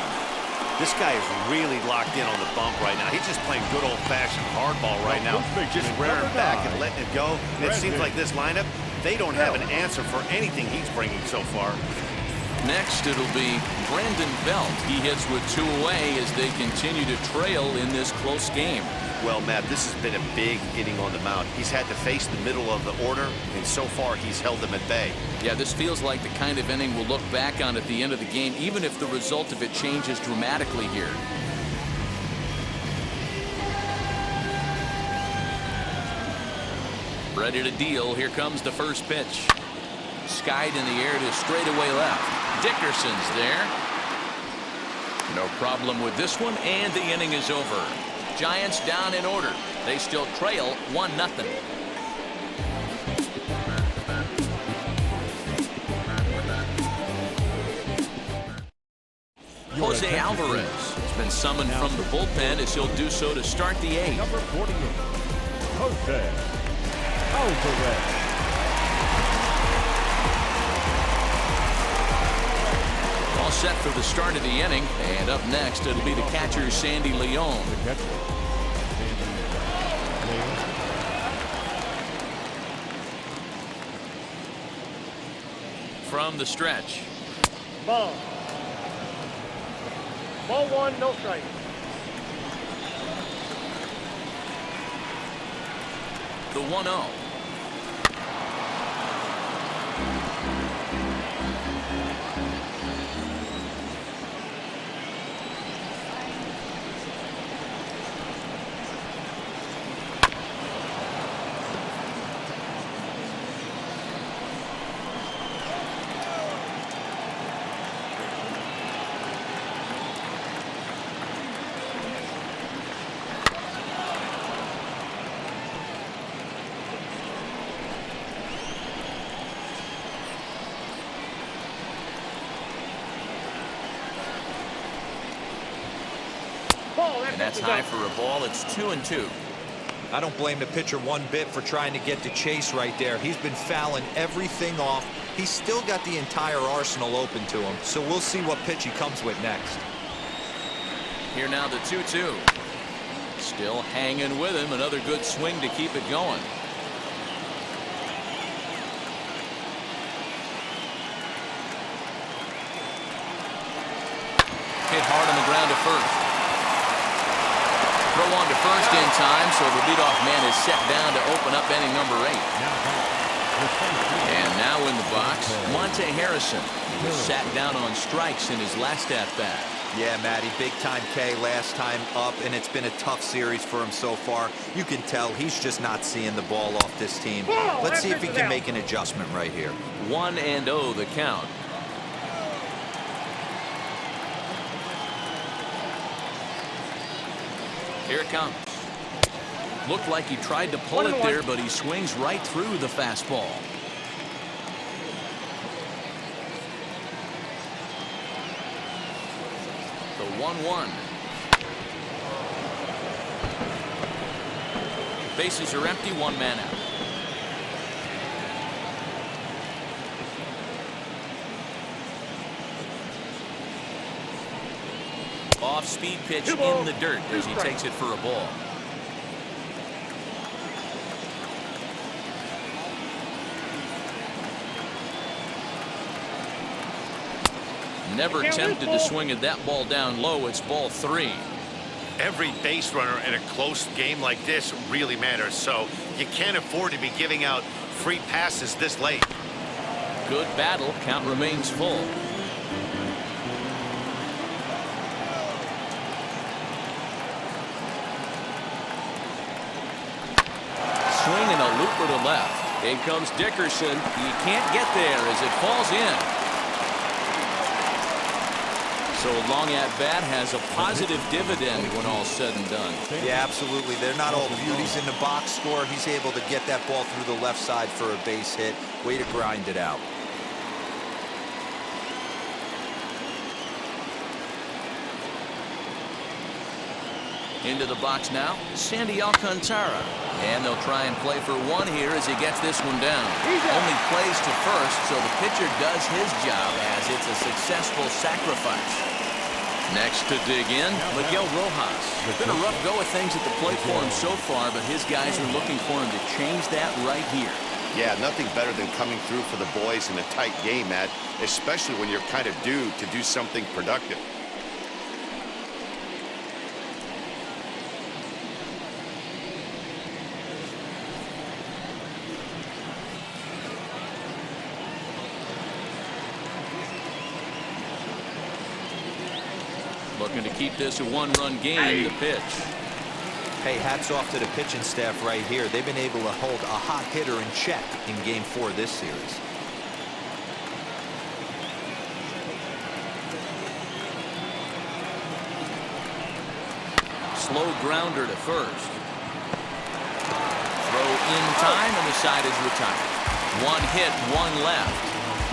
This guy is really locked in on the bump right now. He's just playing good old-fashioned hardball right now. Just rearing back and letting it go. And it seems like this lineup, they don't have an answer for anything he's bringing so far. Next, it'll be Brandon Belt. He hits with 2 away as they continue to trail in this close game. Well, Matt, this has been a big inning on the mound. He's had to face the middle of the order, and so far he's held them at bay. Yeah, this feels like the kind of inning we'll look back on at the end of the game, even if the result of it changes dramatically here. Ready to deal. Here comes the first pitch. Skied in the air to straightaway left. Dickerson's there. No problem with this one, and the inning is over. Giants down in order. They still trail 1-0. Jose Alvarez has been summoned from the bullpen as he'll do so to start the 8th. Number 48, Jose Alvarez. All set for the start of the inning, and up next it'll be the catcher Sandy Leon. From the stretch. Ball. Ball 1, no strike. The 1-0. And that's high for a ball. It's 2-2. I don't blame the pitcher one bit for trying to get to Chase right there. He's been fouling everything off. He's still got the entire arsenal open to him. So we'll see what pitch he comes with next. Here now the 2-2. Still hanging with him. Another good swing to keep it going. Hit hard on the ground to first. Throw on to first in time, so the leadoff man is set down to open up inning number 8. And now in the box, Monte Harrison, who was sat down on strikes in his last at-bat. Yeah, Matty, big-time K last time up, and it's been a tough series for him so far. You can tell he's just not seeing the ball off this team. Let's see if he can make an adjustment right here. 1-0 the count. Here it comes. Looked like he tried to pull it there, but he swings right through the fastball. The 1-1. Bases are empty, one man out. Off-speed pitch in the dirt as he takes it for a ball. Never tempted to swing at that ball down low. It's ball 3. Every base runner in a close game like this really matters, so you can't afford to be giving out free passes this late. Good battle. Count remains full. Swinging a looper to left. In comes Dickerson. He can't get there as it falls in. So a long at bat has a positive dividend when all's said and done. Yeah, absolutely. They're not all beauties in the box score. He's able to get that ball through the left side for a base hit. Way to grind it out. Into the box now, Sandy Alcantara. And they'll try and play for one here as he gets this one down. Only plays to first, so the pitcher does his job as it's a successful sacrifice. Next to dig in, Miguel Rojas. Been a rough go of things at the plate for him so far, but his guys are looking for him to change that right here. Yeah, nothing better than coming through for the boys in a tight game, Matt, especially when you're kind of due to do something productive. Looking to keep this a one-run game. The pitch. Hey, hats off to the pitching staff right here. They've been able to hold a hot hitter in check in Game 4 of this series. Slow grounder to first. Throw in time, and the side is retired. One hit, one left.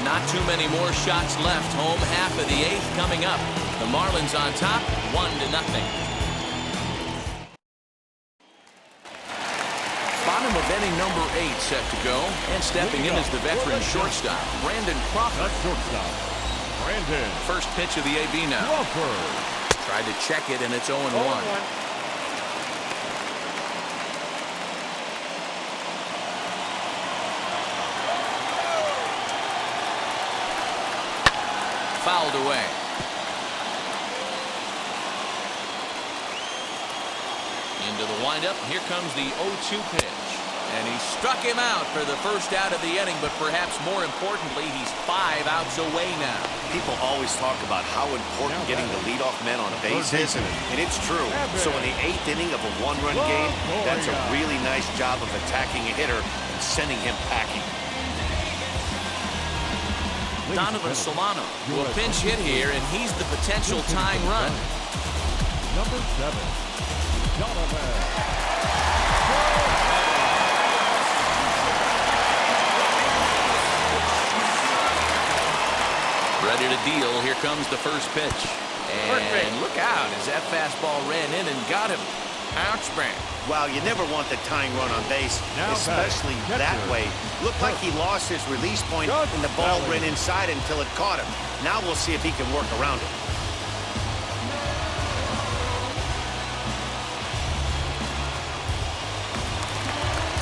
Not too many more shots left. Home half of the 8th coming up. The Marlins on top, 1-0. Bottom of inning number 8 set to go. And stepping in is the veteran shortstop, Brandon Crawford. Shortstop, Brandon. First pitch of the AB now. Crawford. Tried to check it, and it's 0-1. Fouled away. Into the windup. Here comes the 0-2 pitch. And he struck him out for the first out of the inning, but perhaps more importantly, he's 5 outs away now. People always talk about how important getting the leadoff man on base is, and it's true. So in the 8th inning of a one-run game, that's a really nice job of attacking a hitter and sending him packing. Donovan Solano will pinch hit here, and he's the potential tying run. Number 7, Donovan. Ready to deal. Here comes the first pitch. And look out as that fastball ran in and got him. Ouch, man. Well, you never want the tying run on base, especially that way. Looked like he lost his release point, and the ball ran inside until it caught him. Now we'll see if he can work around it.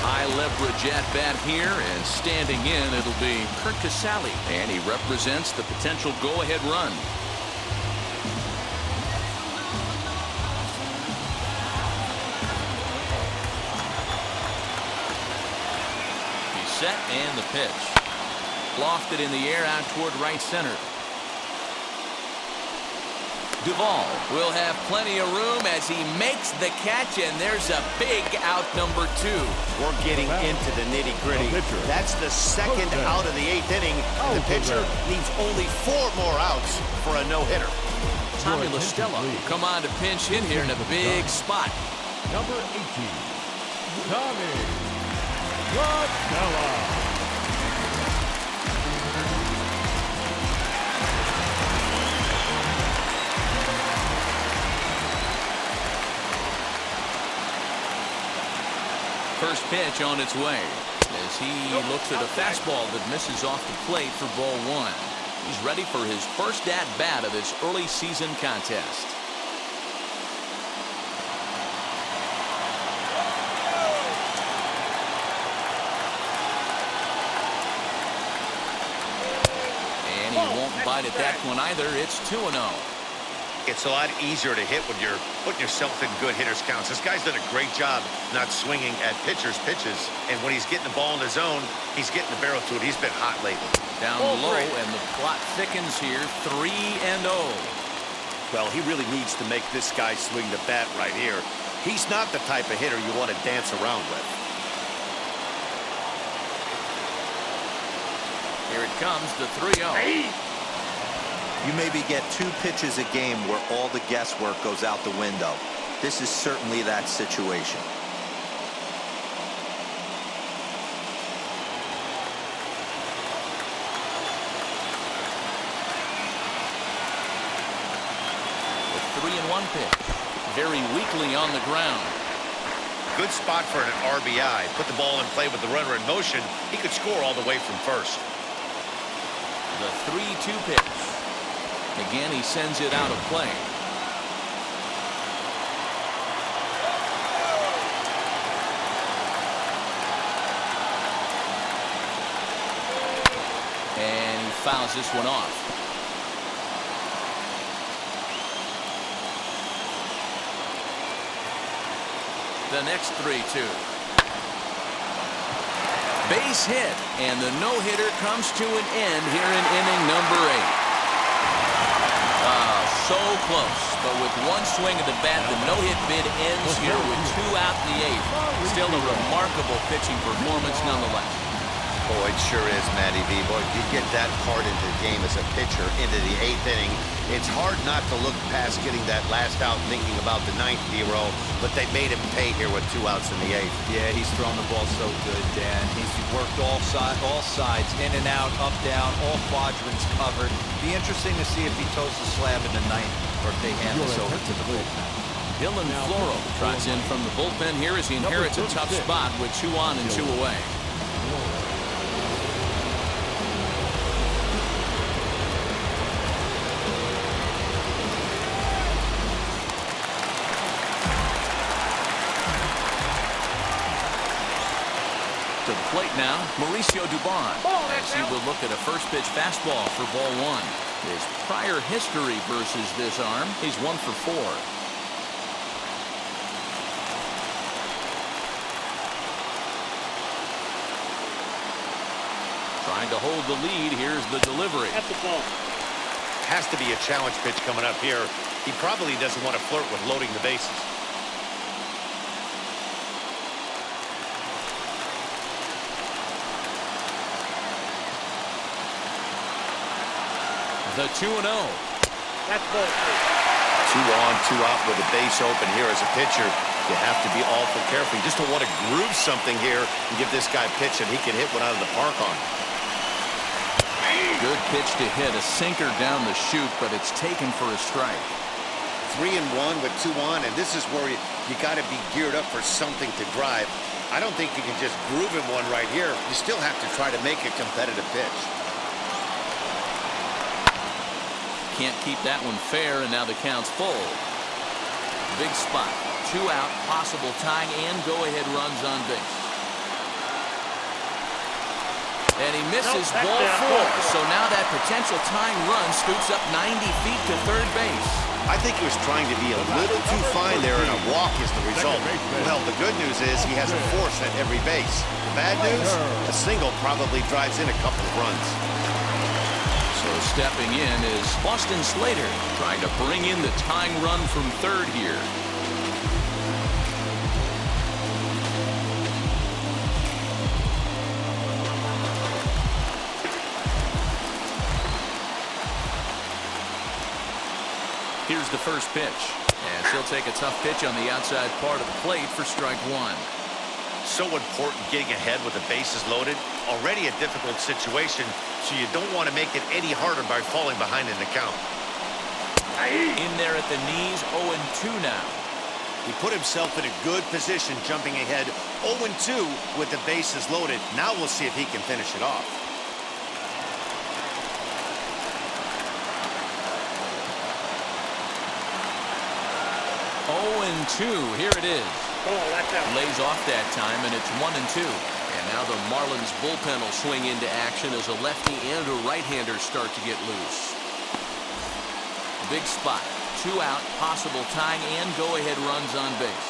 High leverage at bat here, and standing in, it'll be Kurt Casale, and he represents the potential go-ahead run. He's set, and the pitch. Lofted in the air out toward right center. Duvall will have plenty of room as he makes the catch, and there's a big out, number 2. We're getting into the nitty-gritty. That's the second out of the 8th inning. The pitcher needs only 4 more outs for a no-hitter. Tommy La Stella will come on to pinch hit here in a big spot. Number 18, Tommy La Stella. First pitch on its way as he looks at a fastball that misses off the plate for ball 1. He's ready for his first at-bat of this early season contest. And he won't bite at that one either. It's 2-0. It's a lot easier to hit when you're putting yourself in good hitters counts. This guy's done a great job not swinging at pitchers' pitches. And when he's getting the ball in the zone, he's getting the barrel to it. He's been hot lately. Down low, and the plot thickens here. 3-0. Well, he really needs to make this guy swing the bat right here. He's not the type of hitter you want to dance around with. Here it comes, the 3-0. You maybe get 2 pitches a game where all the guesswork goes out the window. This is certainly that situation. The 3-1 pitch. Very weakly on the ground. Good spot for an RBI. Put the ball in play with the runner in motion. He could score all the way from first. The 3-2 pitch. Again, he sends it out of play. And he fouls this one off. The next 3-2. Base hit, and the no-hitter comes to an end here in inning number 8. So close, but with one swing of the bat, the no-hit bid ends here with 2 out in the 8th. Still a remarkable pitching performance nonetheless. Boy, it sure is, Matty V. Boy, if you get that part into the game as a pitcher into the 8th inning, it's hard not to look past getting that last out thinking about the 9th hero, but they made him pay here with 2 outs in the 8th. Yeah, he's thrown the ball so good, Dan. He's worked all sides, in and out, up, down, all quadrants covered. Be interesting to see if he toes the slab in the 9th or if they hand this over to the bullpen. Dylan Floro trots in from the bullpen here as he inherits a tough spot with 2 on and 2 away. To the plate now, Mauricio Dubon, as he will look at a first pitch fastball for ball 1. His prior history versus this arm, he's 1 for 4. Trying to hold the lead. Here's the delivery. At the ball. Has to be a challenge pitch coming up here. He probably doesn't want to flirt with loading the bases. The 2-0. That's ball. 2 on, 2 out with a base open here as a pitcher. You have to be awful careful. You just don't want to groove something here and give this guy a pitch that he can hit one out of the park on. Good pitch to hit, a sinker down the chute, but it's taken for a strike. 3-1 with 2 on, and this is where you got to be geared up for something to drive. I don't think you can just groove him one right here. You still have to try to make a competitive pitch. Can't keep that one fair, and now the count's full. Big spot. 2 out, possible tying and go-ahead runs on base. And he misses ball 4. So now that potential tying run scoots up 90 feet to third base. I think he was trying to be a little too fine there, and a walk is the result. Well, the good news is he has a force at every base. The bad news, a single probably drives in a couple of runs. So stepping in is Austin Slater, trying to bring in the tying run from third here. Here's the first pitch, and she'll take a tough pitch on the outside part of the plate for strike 1. So important getting ahead with the bases loaded. Already a difficult situation, so you don't want to make it any harder by falling behind in the count. In there at the knees, 0-2 now. He put himself in a good position jumping ahead 0-2 with the bases loaded. Now we'll see if he can finish it off. Here it is. Lays off that time, and it's 1-2. And now the Marlins bullpen will swing into action as a lefty and a right-hander start to get loose. Big spot. 2 out, possible tying and go-ahead runs on base.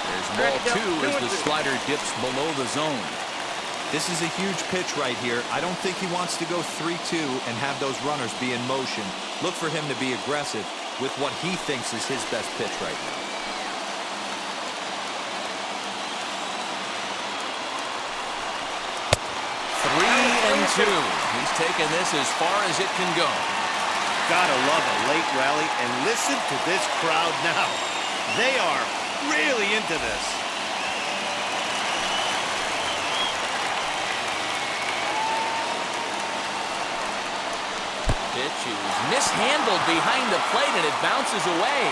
There's ball 2 as the slider dips below the zone. This is a huge pitch right here. I don't think he wants to go 3-2 and have those runners be in motion. Look for him to be aggressive with what he thinks is his best pitch right now. 3-2. He's taken this as far as it can go. Gotta love a late rally, and listen to this crowd now. They are really into this. Pitch is mishandled behind the plate, and it bounces away.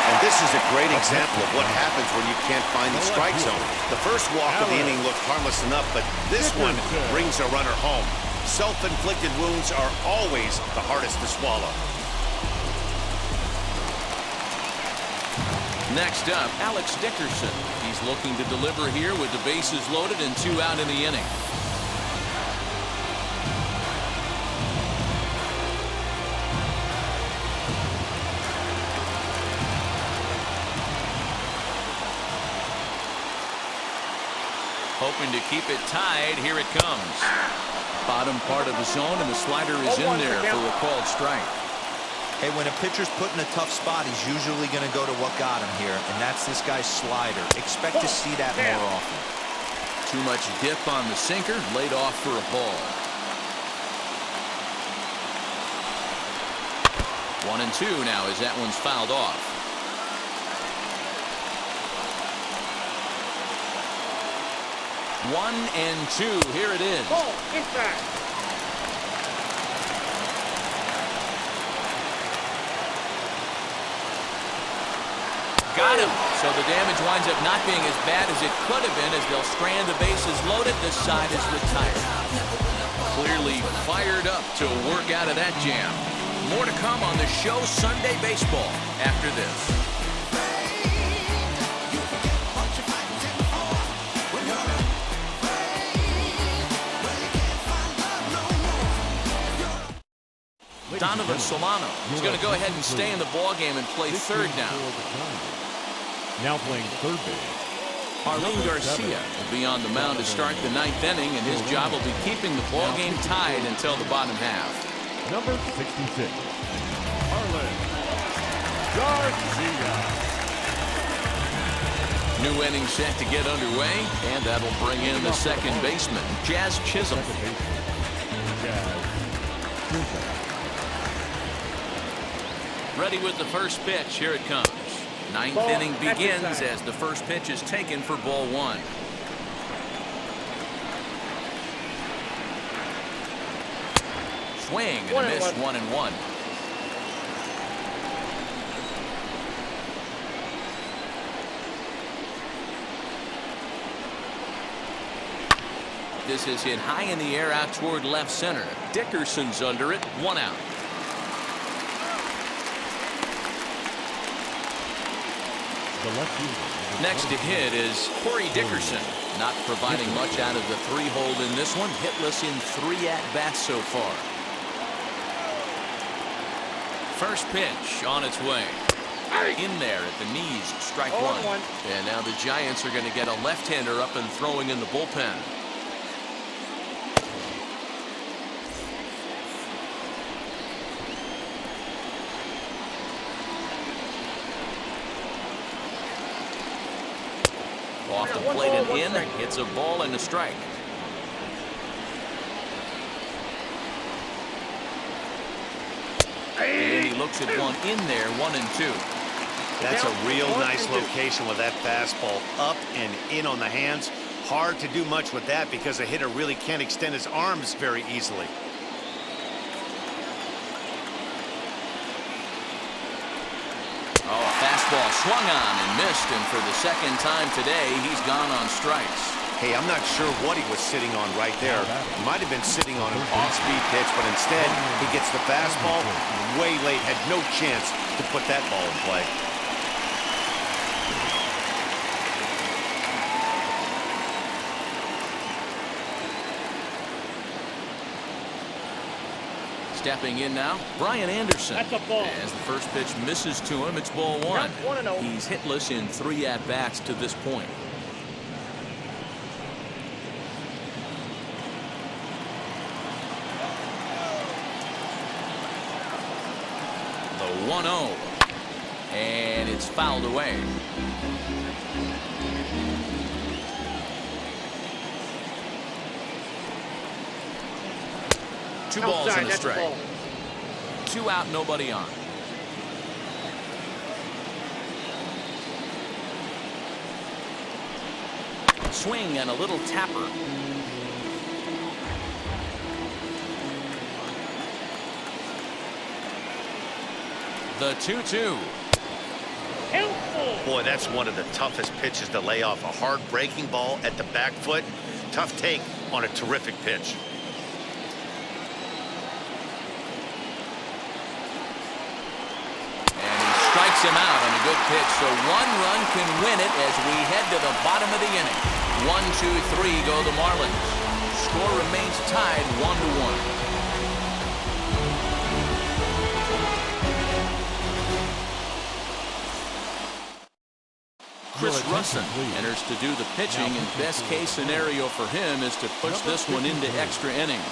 And this is a great example of what happens when you can't find the strike zone. The first walk of the inning looked harmless enough, but this one brings a runner home. Self-inflicted wounds are always the hardest to swallow. Next up, Alex Dickerson. He's looking to deliver here with the bases loaded and 2 out in the inning. Hoping to keep it tied. Here it comes. Bottom part of the zone, and the slider is in there for a called strike. Hey, when a pitcher's put in a tough spot, he's usually going to go to what got him here, and that's this guy's slider. Expect to see that more often. Too much dip on the sinker, laid off for a ball. 1-2 now as that one's fouled off. 1-2. Here it is. Ball inside. Got him. So the damage winds up not being as bad as it could have been as they'll strand the bases loaded. This side is retired. Clearly fired up to work out of that jam. More to come on the show Sunday Baseball after this. Donovan Solano is going to go ahead and stay in the ballgame and play third now. Now playing third base. Marlins Garcia will be on the mound to start the 9th inning, and his job will be keeping the ballgame tied until the bottom half. Number 66, Marlins Garcia. New inning set to get underway, and that'll bring in the second baseman, Jazz Chisholm. Ready with the first pitch. Here it comes. Ninth Ball, inning extra begins time. as the first pitch is taken for ball one. Swing and a miss, 1-1. This is hit high in the air out toward left center. Dickerson's under it, 1 out. Next to hit is Corey Dickerson. Not providing much out of the 3-hole in this one. Hitless in 3 at-bats so far. First pitch on its way. In there at the knees, strike 1. And now the Giants are going to get a left-hander up and throwing in the bullpen. Off the plate and in, it's a ball and a strike. And he looks at one in there, 1-2. That's a real nice location with that fastball up and in on the hands. Hard to do much with that because a hitter really can't extend his arms very easily. Oh, fastball swung on and missed, and for the second time today, he's gone on strikes. Hey, I'm not sure what he was sitting on right there. He might have been sitting on an off-speed pitch, but instead he gets the fastball way late, had no chance to put that ball in play. Stepping in now, Brian Anderson. That's a ball. As the first pitch misses to him, it's ball 1. 1-0. He's hitless in 3 at-bats to this point. The 1-0. And it's fouled away. Two balls and a strike. 2 out, nobody on. Swing and a little tapper. The 2-2. Boy, that's one of the toughest pitches to lay off. A hard breaking ball at the back foot. Tough take on a terrific pitch. Strikes him out on a good pitch, so 1 run can win it as we head to the bottom of the inning. 1, 2, 3 go the Marlins. Score remains tied 1-1. Chris Russin enters to do the pitching, and best case scenario for him is to push this one into extra innings.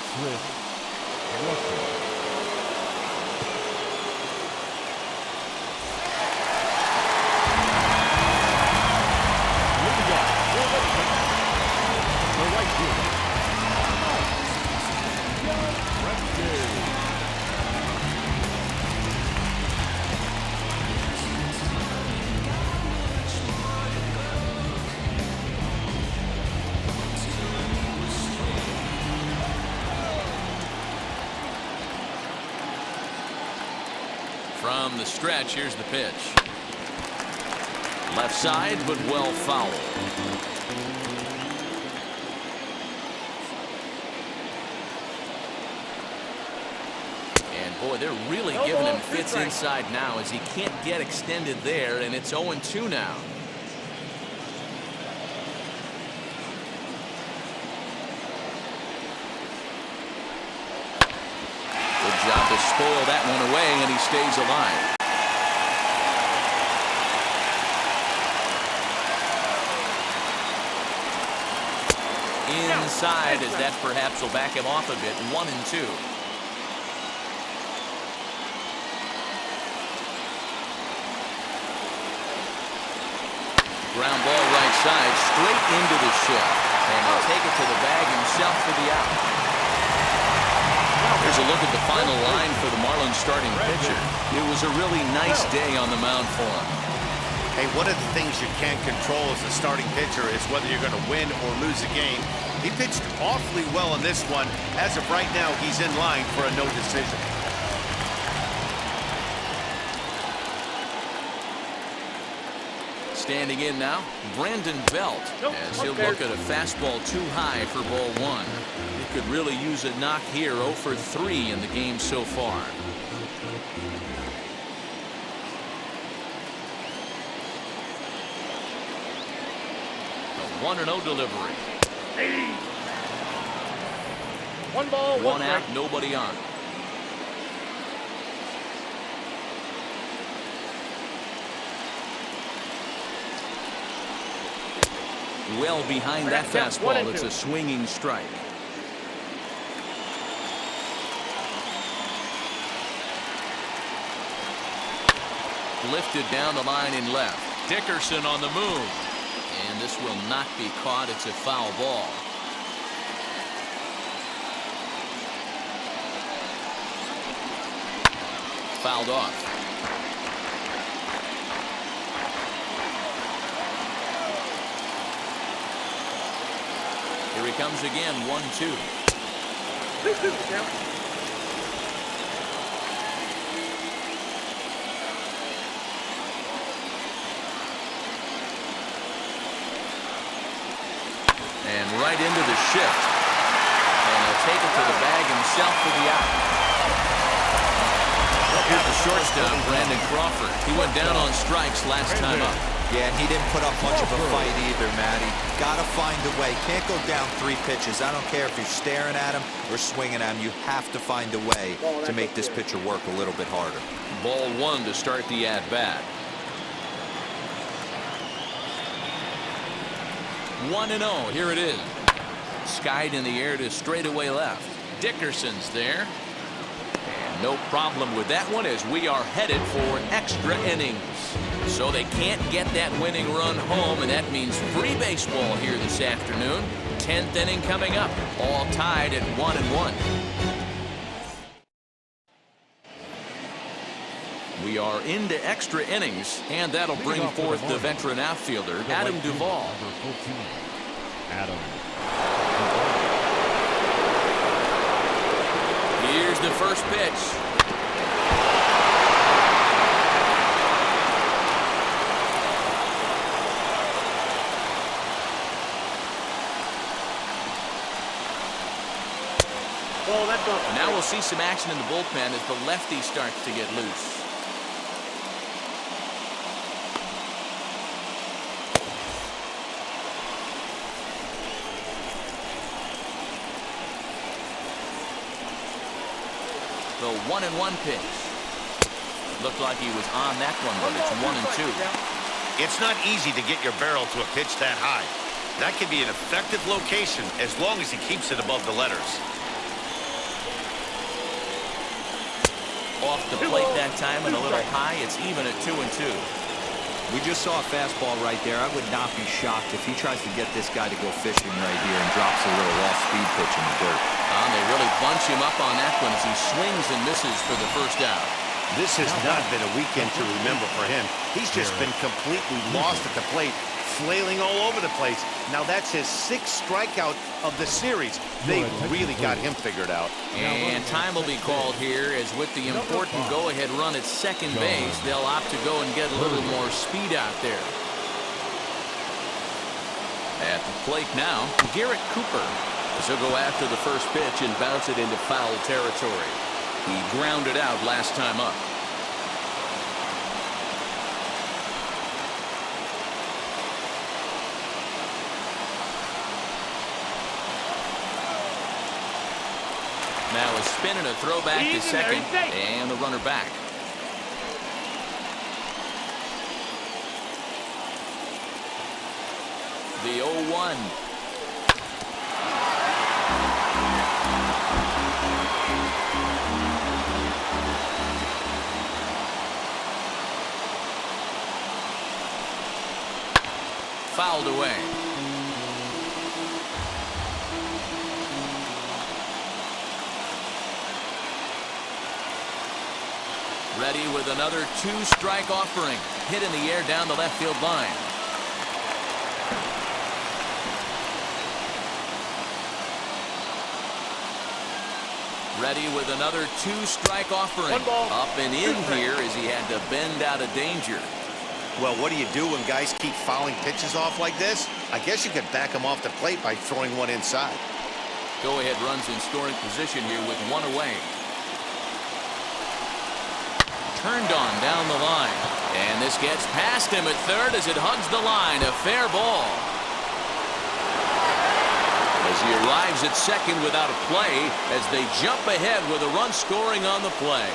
From the stretch, here's the pitch. Left side, but well fouled. And boy, they're really giving him fits inside now as he can't get extended there, and it's 0-2 now. Job to spoil that one away, and he stays alive. Inside, as that perhaps will back him off a bit. 1-2. Ground ball right side, straight into the shed, and he'll take it to the bag himself for the out. Here's a look at the final line for the Marlins starting pitcher. It was a really nice day on the mound for him. Hey, one of the things you can't control as a starting pitcher is whether you're going to win or lose a game. He pitched awfully well in this one. As of right now, he's in line for a no decision. Standing in now, Brandon Belt, as he'll look at a fastball too high for ball one. He could really use a knock here. 0 for 3 in the game so far. A 1-0 delivery. 1 ball, 1 out, nobody on. Well behind that fastball, it's a swinging strike. Lifted down the line in left. Dickerson on the move. And this will not be caught. It's a foul ball. Fouled off. Here he comes again, 1-2. And right into the shift. And he'll take it to the bag himself for the out. Here's the shortstop, Brandon Crawford. He went down on strikes last time up. Yeah, and he didn't put up much of a fight either, Matty. Gotta find a way. Can't go down 3 pitches. I don't care if you're staring at him or swinging at him. You have to find a way to make this pitcher work a little bit harder. Ball 1 to start the at-bat. 1-0. Here it is. Skied in the air to straightaway left. Dickerson's there. And no problem with that one as we are headed for extra innings. So they can't get that winning run home, and that means free baseball here this afternoon. 10th inning coming up, all tied at 1-1. We are into extra innings, and that'll bring forth the veteran outfielder, Adam Duvall. Adam. Here's the first pitch. Now we'll see some action in the bullpen as the lefty starts to get loose. The 1-1 pitch. Looked like he was on that one, but it's 1-2. It's not easy to get your barrel to a pitch that high. That can be an effective location as long as he keeps it above the letters. Off the plate that time and a little high. It's even at 2-2. We just saw a fastball right there. I would not be shocked if he tries to get this guy to go fishing right here and drops a little off-speed pitch in the dirt. They really bunch him up on that one as he swings and misses for the first out. This has not been a weekend to remember for him. He's just been completely lost at the plate, flailing all over the place. Now that's his 6th strikeout of the series. They've really got him figured out. And time will be called here as with the important go-ahead run at second base, they'll opt to go and get a little more speed out there. At the plate now, Garrett Cooper. As he'll go after the first pitch and bounce it into foul territory. He grounded out last time up. Now a spin and a throwback to second, and the runner back. The 0-1. Fouled away. Ready with another 2-strike offering. hit in the air down the left field line. Ready with another two-strike offering. One ball. Up and in here as he had to bend out of danger. Well, what do you do when guys keep fouling pitches off like this? I guess you could back them off the plate by throwing one inside. Go-ahead runs in scoring position here with one away. Turned on down the line. And this gets past him at third as it hugs the line. A fair ball. As he arrives at second without a play as they jump ahead with a run scoring on the play.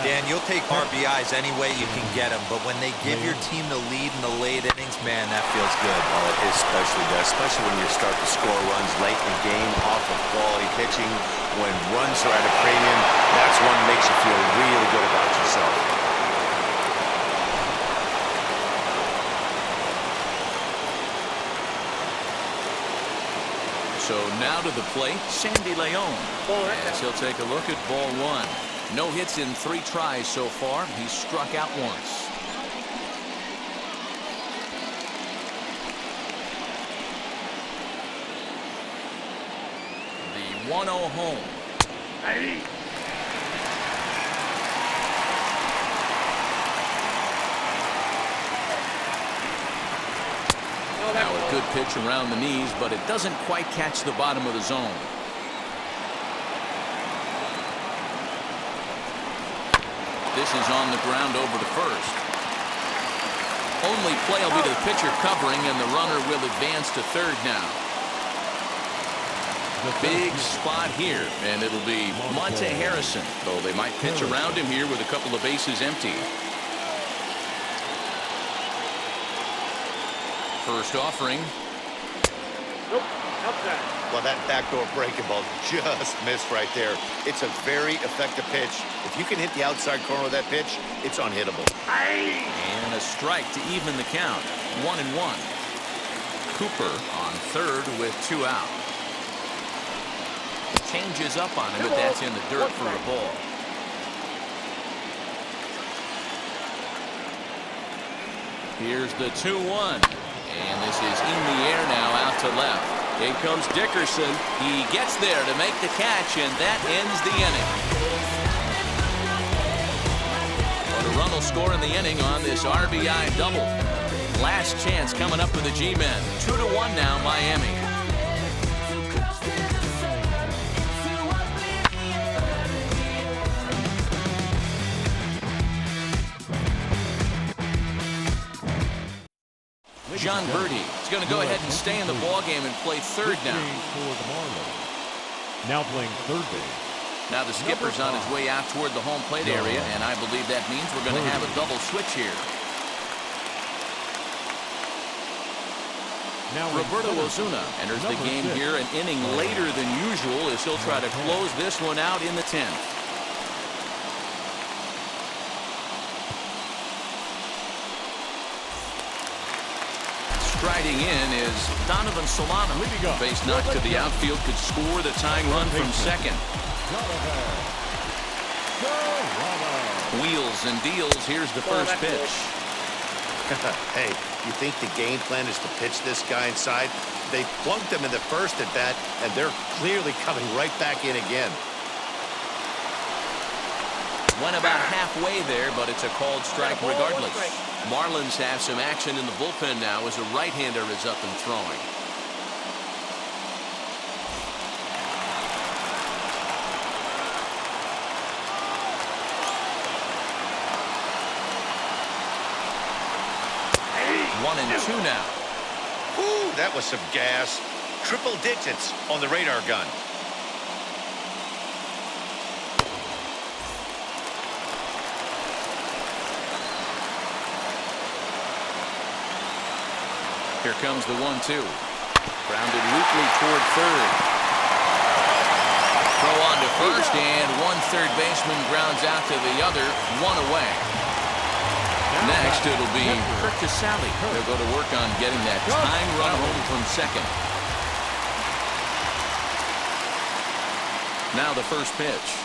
Dan, you'll take RBIs any way you can get them, but when they give your team the lead in the late innings, man, that feels good. Oh, it especially does, especially when you start to score runs late in the game off of quality pitching. When runs are at a premium, that's one that makes you feel really good about yourself. So now to the plate, Sandy Leon. As he'll take a look at ball one. No hits in 3 tries so far. He's struck out once. The 1-0 home. Now a good pitch around the knees, but it doesn't quite catch the bottom of the zone. This is on the ground over to first. Only play will be to the pitcher covering, and the runner will advance to third now. Big spot here, and it'll be Monte Harrison, though they might pitch around him here with a couple of bases empty. First offering. Nope, outside. Well, that backdoor breaking ball just missed right there. It's a very effective pitch. If you can hit the outside corner of that pitch, it's unhittable. And a strike to even the count. 1-1. Cooper on third with 2 out. Changes up on him, but that's in the dirt for a ball. Here's the 2-1. And this is in the air now out to left. In comes Dickerson. He gets there to make the catch, and that ends the inning. But a run will score in the inning on this RBI double. Last chance coming up for the G-men. 2-1 now, Miami. John Birdie is going to go ahead and stay in the ballgame and play third now. For the Marlins. Now playing third base. Now the skipper's on his way out toward the home plate area, and I believe that means we're going to have a double switch here. Now Roberto Ozuna enters the game here an inning later than usual as he'll try to close this one out in the 10th. Striding in is Donovan Solano. Base knock to the outfield could score the tying run from second. Wheels and deals. Here's the first pitch. Hey, you think the game plan is to pitch this guy inside? They plunked him in the first at bat, and they're clearly coming right back in again. Went about halfway there, but it's a called strike regardless. Marlins have some action in the bullpen now as a right-hander is up and throwing. One and two now. Ooh, that was some gas. Triple digits on the radar gun. Here comes the 1-2. Grounded weakly toward third. Throw on to first, and one third baseman grounds out to the other, one away. Next, it'll be Kurt Casale. They'll go to work on getting that tying run home from second. Now the first pitch.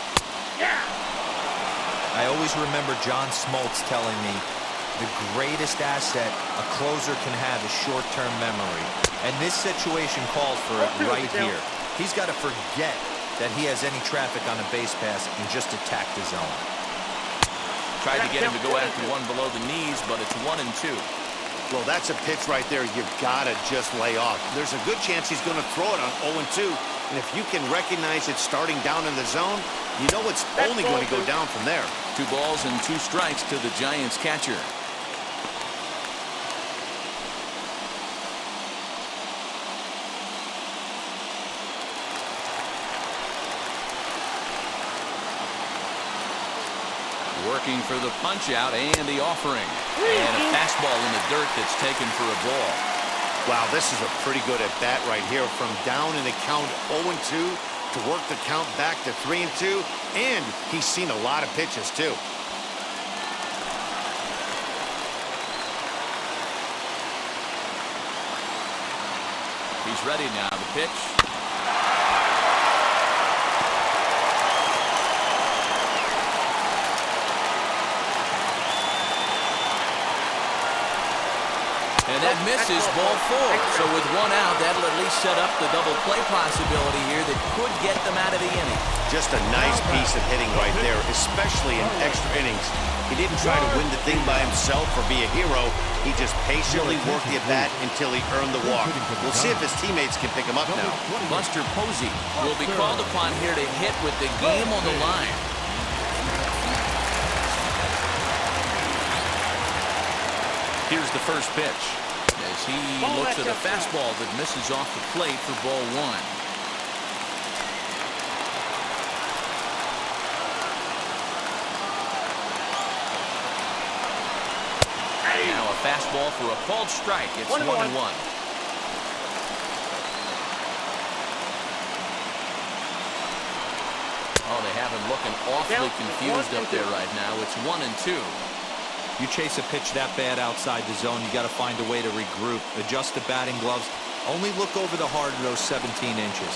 I always remember John Smoltz telling me, the greatest asset a closer can have is short-term memory. And this situation calls for it right here. He's got to forget that he has any traffic on a base pass and just attack the zone. Tried to get him to go after one below the knees, but it's 1-2. Well, that's a pitch right there you've got to just lay off. There's a good chance he's going to throw it on 0-2. And if you can recognize it starting down in the zone, you know it's only going to go down from there. 2 balls and 2 strikes to the Giants catcher. Working for the punch out and the offering. And a fastball in the dirt that's taken for a ball. Wow, this is a pretty good at bat right here. From down in the count 0-2 to work the count back to 3-2. And he's seen a lot of pitches too. He's ready now. The pitch. And that misses, ball 4. So with 1 out, that'll at least set up the double play possibility here that could get them out of the inning. Just a nice piece of hitting right there, especially in extra innings. He didn't try to win the thing by himself or be a hero. He just patiently worked the at-bat until he earned the walk. We'll see if his teammates can pick him up now. Buster Posey will be called upon here to hit with the game on the line. Here's the first pitch as he looks at a fastball that misses off the plate for ball 1. Now a fastball for a called strike. It's 1-1. Oh, they have him looking awfully confused up there right now. It's 1-2. You chase a pitch that bad outside the zone, you got to find a way to regroup, adjust the batting gloves, only look over the heart of those 17 inches.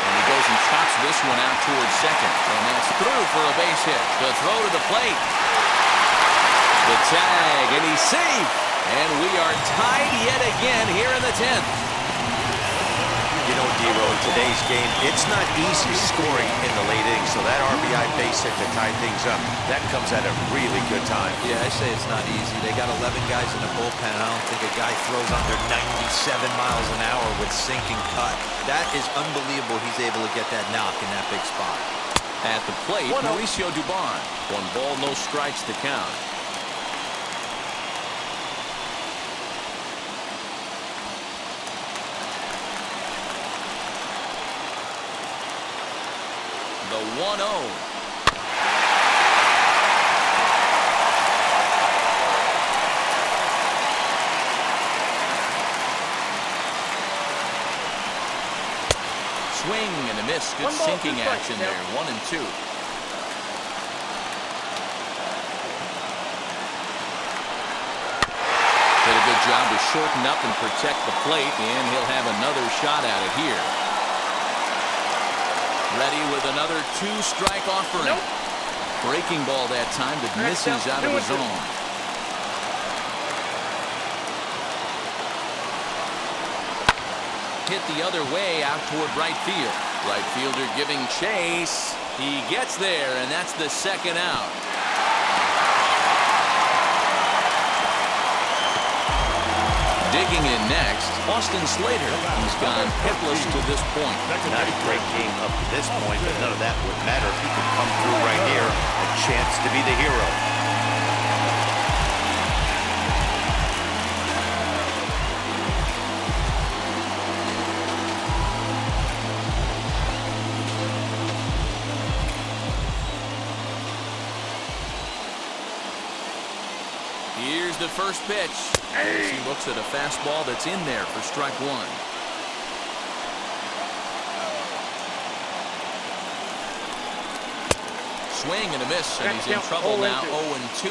And he goes and chops this one out towards second, and that's through for a base hit. The throw to the plate. The tag, and he's safe. And we are tied yet again here in the 10th. You know, Dero, in today's game, it's not easy scoring in the late innings, so that RBI base hit to tie things up, that comes at a really good time. Yeah, I say it's not easy. They got 11 guys in the bullpen. I don't think a guy throws under 97 miles an hour with sinking cut. That is unbelievable he's able to get that knock in that big spot. At the plate, Mauricio Dubon. 1 ball, no strikes to count. The 1-0. Swing and a miss. Good sinking action there. 1-2. Did a good job to shorten up and protect the plate, and he'll have another shot at it here. Ready with another 2-strike offering. Breaking ball that time that misses out of the zone. Hit the other way out toward right field. Right fielder giving chase. He gets there, and that's the 2nd out. Digging in next, Austin Slater. He's gone hitless to this point. Not a great game up to this point, but none of that would matter if he could come through right here. A chance to be the hero. Here's the first pitch. As he looks at a fastball that's in there for strike 1. Swing and a miss, and he's in trouble now. 0-2.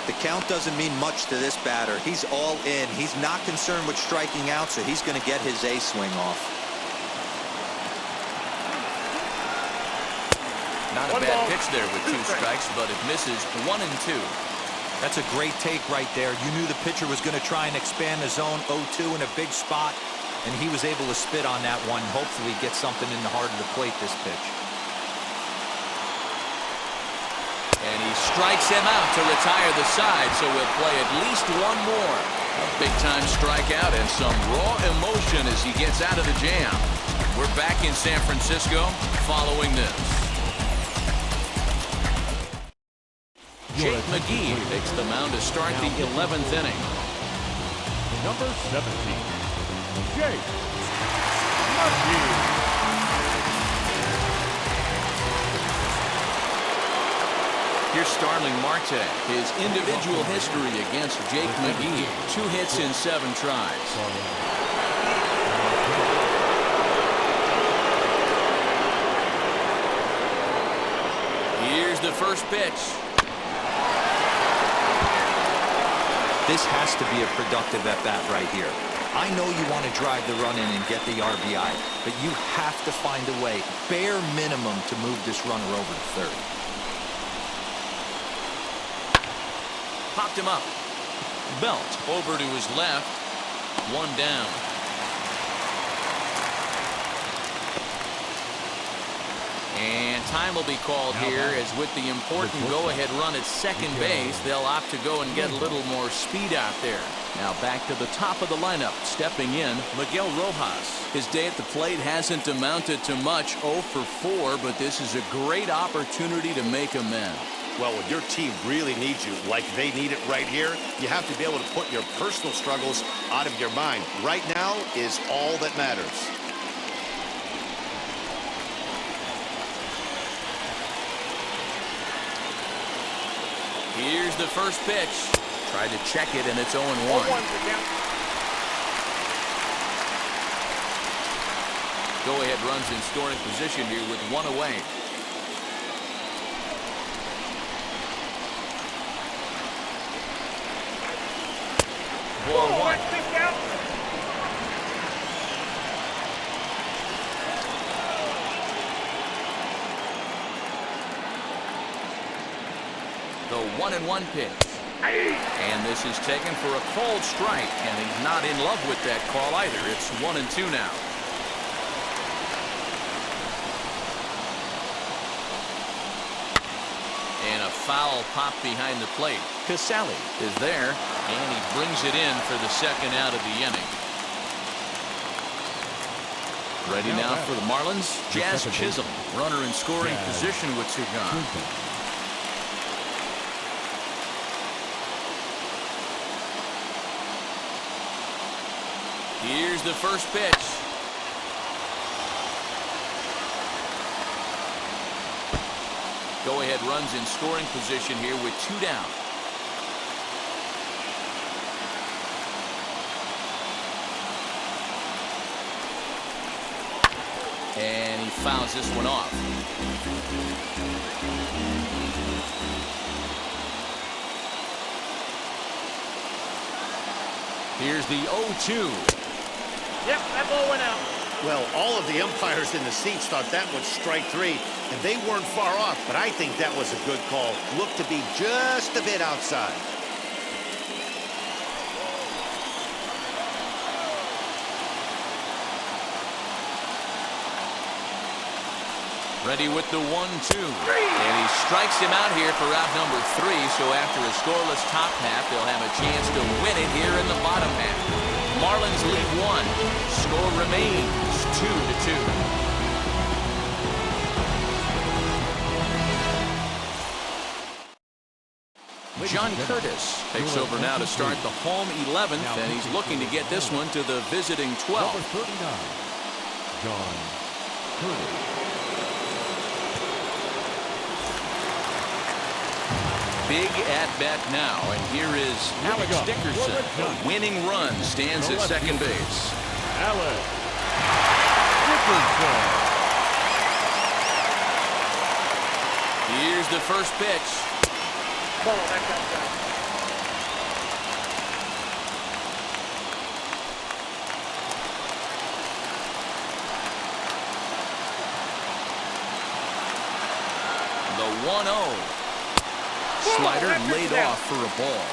The count doesn't mean much to this batter. He's all in. He's not concerned with striking out, so he's going to get his A swing off. Not a bad pitch there with 2 strikes, but it misses 1 and 2. That's a great take right there. You knew the pitcher was going to try and expand the zone 0-2 in a big spot, and he was able to spit on that one. Hopefully get something in the heart of the plate this pitch. And he strikes him out to retire the side, so we'll play at least 1 more. A big-time strikeout and some raw emotion as he gets out of the jam. We're back in San Francisco following this. Jake McGee takes the mound to start the 11th inning. Number 17, Jake McGee. Here's Starling Marte. His individual history against Jake McGee. 2 hits in 7 tries. Here's the first pitch. This has to be a productive at-bat right here. I know you want to drive the run in and get the RBI, but you have to find a way, bare minimum, to move this runner over to third. Popped him up. Belt over to his left. 1 down. And time will be called here, as with the important go-ahead run at second base, they'll opt to go and get a little more speed out there. Now back to the top of the lineup, stepping in, Miguel Rojas. His day at the plate hasn't amounted to much, 0 for 4, but this is a great opportunity to make amends. Well, when your team really needs you, like they need it right here, you have to be able to put your personal struggles out of your mind. Right now is all that matters. Here's the first pitch. Tried to check it, and it's 0-1. Go-ahead runs in scoring position here with 1 away. Ball 1. The 1-1 pitch. And this is taken for a called strike, and he's not in love with that call either. It's 1-2 now. And a foul pop behind the plate. Casale is there, and he brings it in for the second out of the inning. Ready now for the Marlins, Jazz Chisholm, runner in scoring position with 2 gone. Here's the first pitch. Go-ahead runs in scoring position here with 2 down. And he fouls this one off. Here's the 0-2. Yep, that ball went out. Well, all of the umpires in the seats thought that was strike 3, and they weren't far off, but I think that was a good call. Looked to be just a bit outside. Ready with the 1-2. And he strikes him out here for out number 3, so after a scoreless top half, they'll have a chance to win it here in the bottom half. Marlins lead 1. Score remains 2-2. John Curtis takes over now to start the home 11th, and he's looking to get this one to the visiting 12th. Number 39, John Curtis. Big at-bat now, and here is Alex Dickerson. The winning run stands at second base. Alex Dickerson. Here's the first pitch. Ball, that's outside. 1-0. Slider laid off for a ball.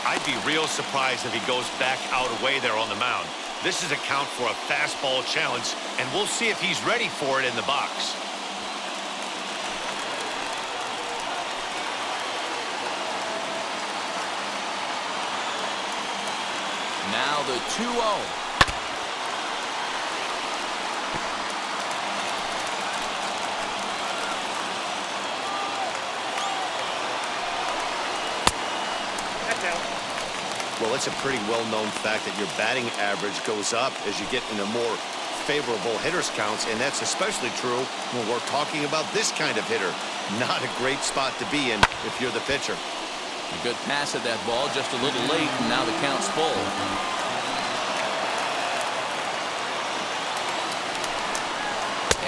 I'd be real surprised if he goes back out away there on the mound. This is a count for a fastball challenge, and we'll see if he's ready for it in the box. Now the 2-0. Well, it's a pretty well-known fact that your batting average goes up as you get into more favorable hitters counts, and that's especially true when we're talking about this kind of hitter. Not a great spot to be in if you're the pitcher. A good pass at that ball, just a little late, and now the count's full.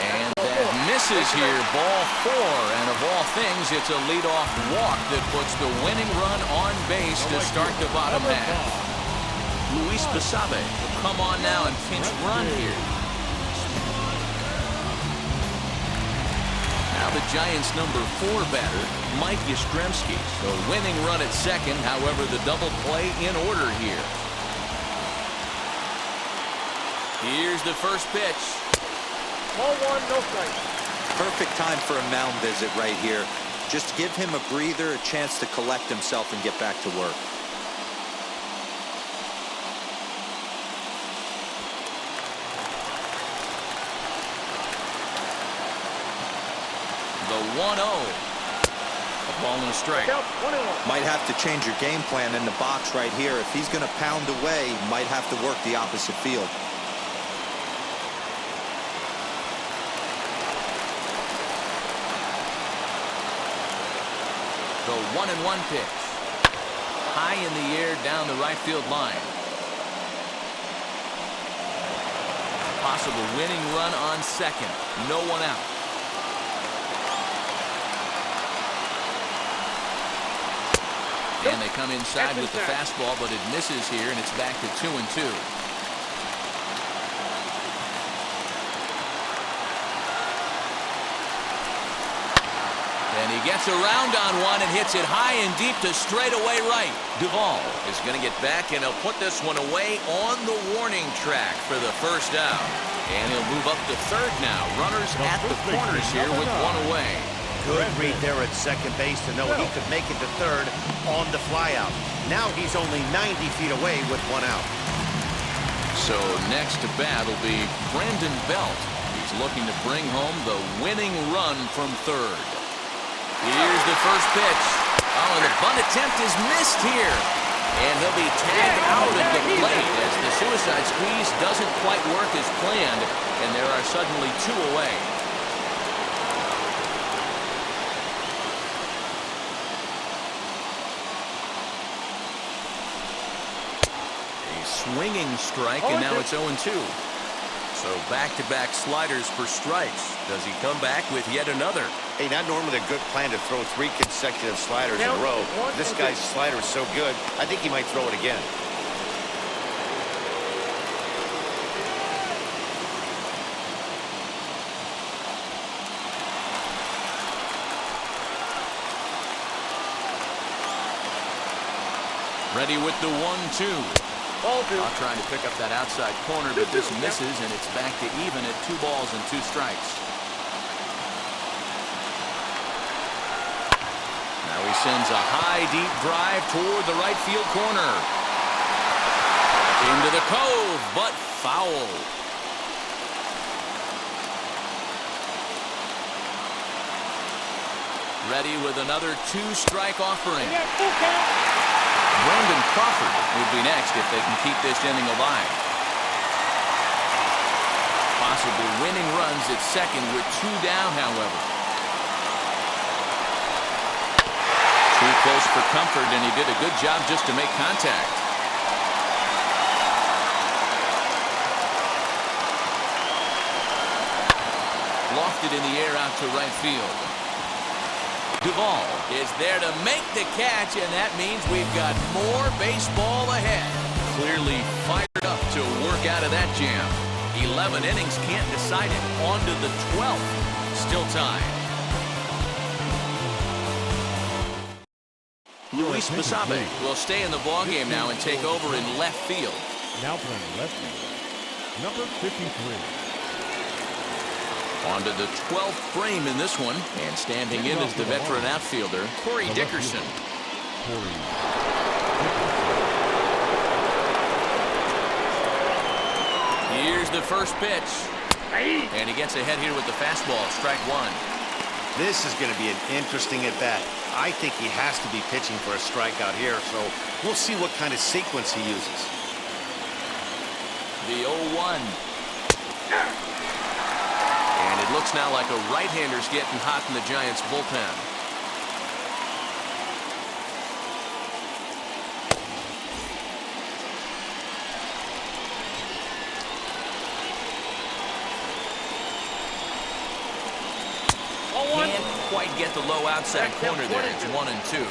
And that misses here, ball 4, and of all things, it's a leadoff walk that puts the winning run on base to start the bottom half. Luis Basabe will come on now and pinch run here. Now the Giants' number 4 batter, Mike Yastrzemski. So winning run at second, however, the double play in order here. Here's the first pitch. Ball 1, no strike. Perfect time for a mound visit right here. Just give him a breather, a chance to collect himself and get back to work. The 1-0. A ball and a strike. Might have to change your game plan in the box right here. If he's going to pound away, might have to work the opposite field. The 1-1 pitch. High in the air down the right field line. Possible winning run on second. No one out. And they come inside with the fastball, but it misses here, and it's back to 2-2. And he gets around on one and hits it high and deep to straightaway right. Duvall is going to get back, and he'll put this one away on the warning track for the first out. And he'll move up to third now. Runners at the corners here with one away. Good read there at second base to know he could make it to third on the flyout. Now he's only 90 feet away with one out. So next to bat will be Brandon Belt. He's looking to bring home the winning run from third. Here's the first pitch. Oh, and the bunt attempt is missed here. And he'll be tagged out at the plate as the suicide squeeze doesn't quite work as planned, and there are suddenly 2 away. A swinging strike, and now it's 0-2. So back-to-back sliders for strikes. Does he come back with yet another? Hey, not normally a good plan to throw 3 consecutive sliders in a row. This guy's slider is so good, I think he might throw it again. Ready with the 1-2. Not trying to pick up that outside corner, but this misses, and it's back to even at 2 balls and 2 strikes. Now he sends a high, deep drive toward the right field corner. Into the cove, but foul. Ready with another 2-strike offering. Brandon Crawford will be next if they can keep this inning alive. Possible winning runs at second with 2 down, however. Too close for comfort, and he did a good job just to make contact. Lofted in the air out to right field. Duvall is there to make the catch, and that means we've got more baseball ahead. Clearly fired up to work out of that jam. 11 innings can't decide it. On to the 12th. Still time. Luis Basabe will stay in the ballgame now and take over in left field. Now playing left field, number 53. On to the 12th frame in this one, and standing in is the veteran outfielder, Corey Dickerson. Here's the first pitch. And he gets ahead here with the fastball, strike one. This is going to be an interesting at-bat. I think he has to be pitching for a strikeout here, so we'll see what kind of sequence he uses. The 0-1. And it looks now like a right-hander's getting hot in the Giants' bullpen. Can't quite get the low outside corner there. It's 1-2.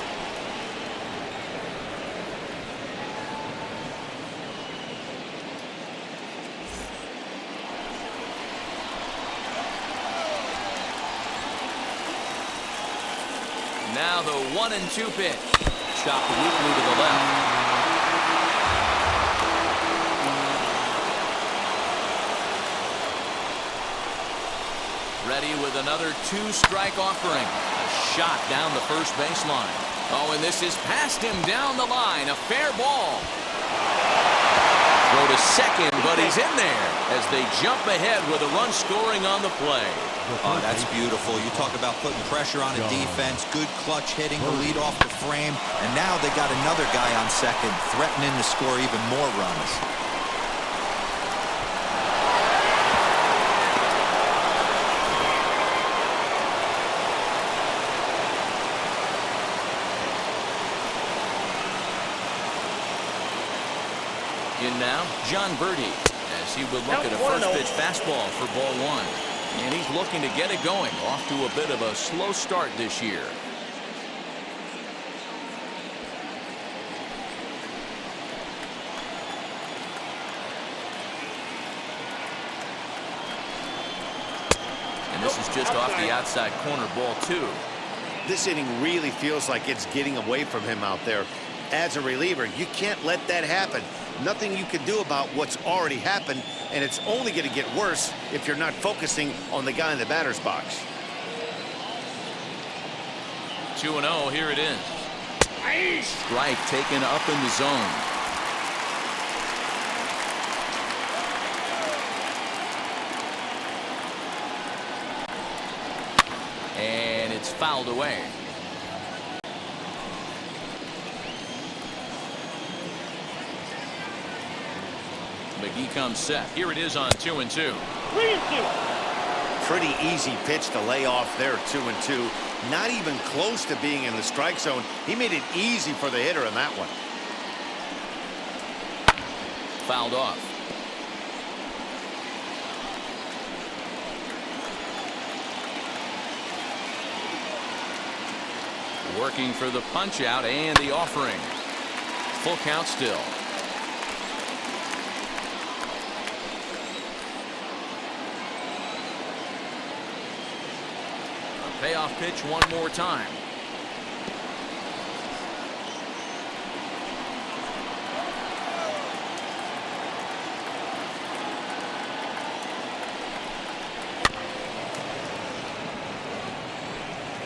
Now the 1-2 pitch. Chopped weakly to the left. Ready with another two-strike offering. A shot down the first baseline. Oh, and this is past him down the line. A fair ball. Throw to second, but he's in there as they jump ahead with a run scoring on the play. Oh, that's beautiful. You talk about putting pressure on a defense, good clutch hitting to lead off the frame, and now they got another guy on second, threatening to score even more runs. In now, John Birdie, as he would look at a first pitch fastball for ball one. And he's looking to get it going, off to a bit of a slow start this year. And this is just off the outside corner, ball two. This inning really feels like it's getting away from him out there. As a reliever, you can't let that happen. Nothing you can do about what's already happened, and it's only going to get worse if you're not focusing on the guy in the batter's box. 2-0, here it is. Strike taken up in the zone. And it's fouled away. McGee comes set. Here it is on 2-2. 3-2. Pretty easy pitch to lay off there, 2-2. Not even close to being in the strike zone. He made it easy for the hitter in that one. Fouled off. Working for the punch out and the offering. Full count still. Payoff pitch one more time.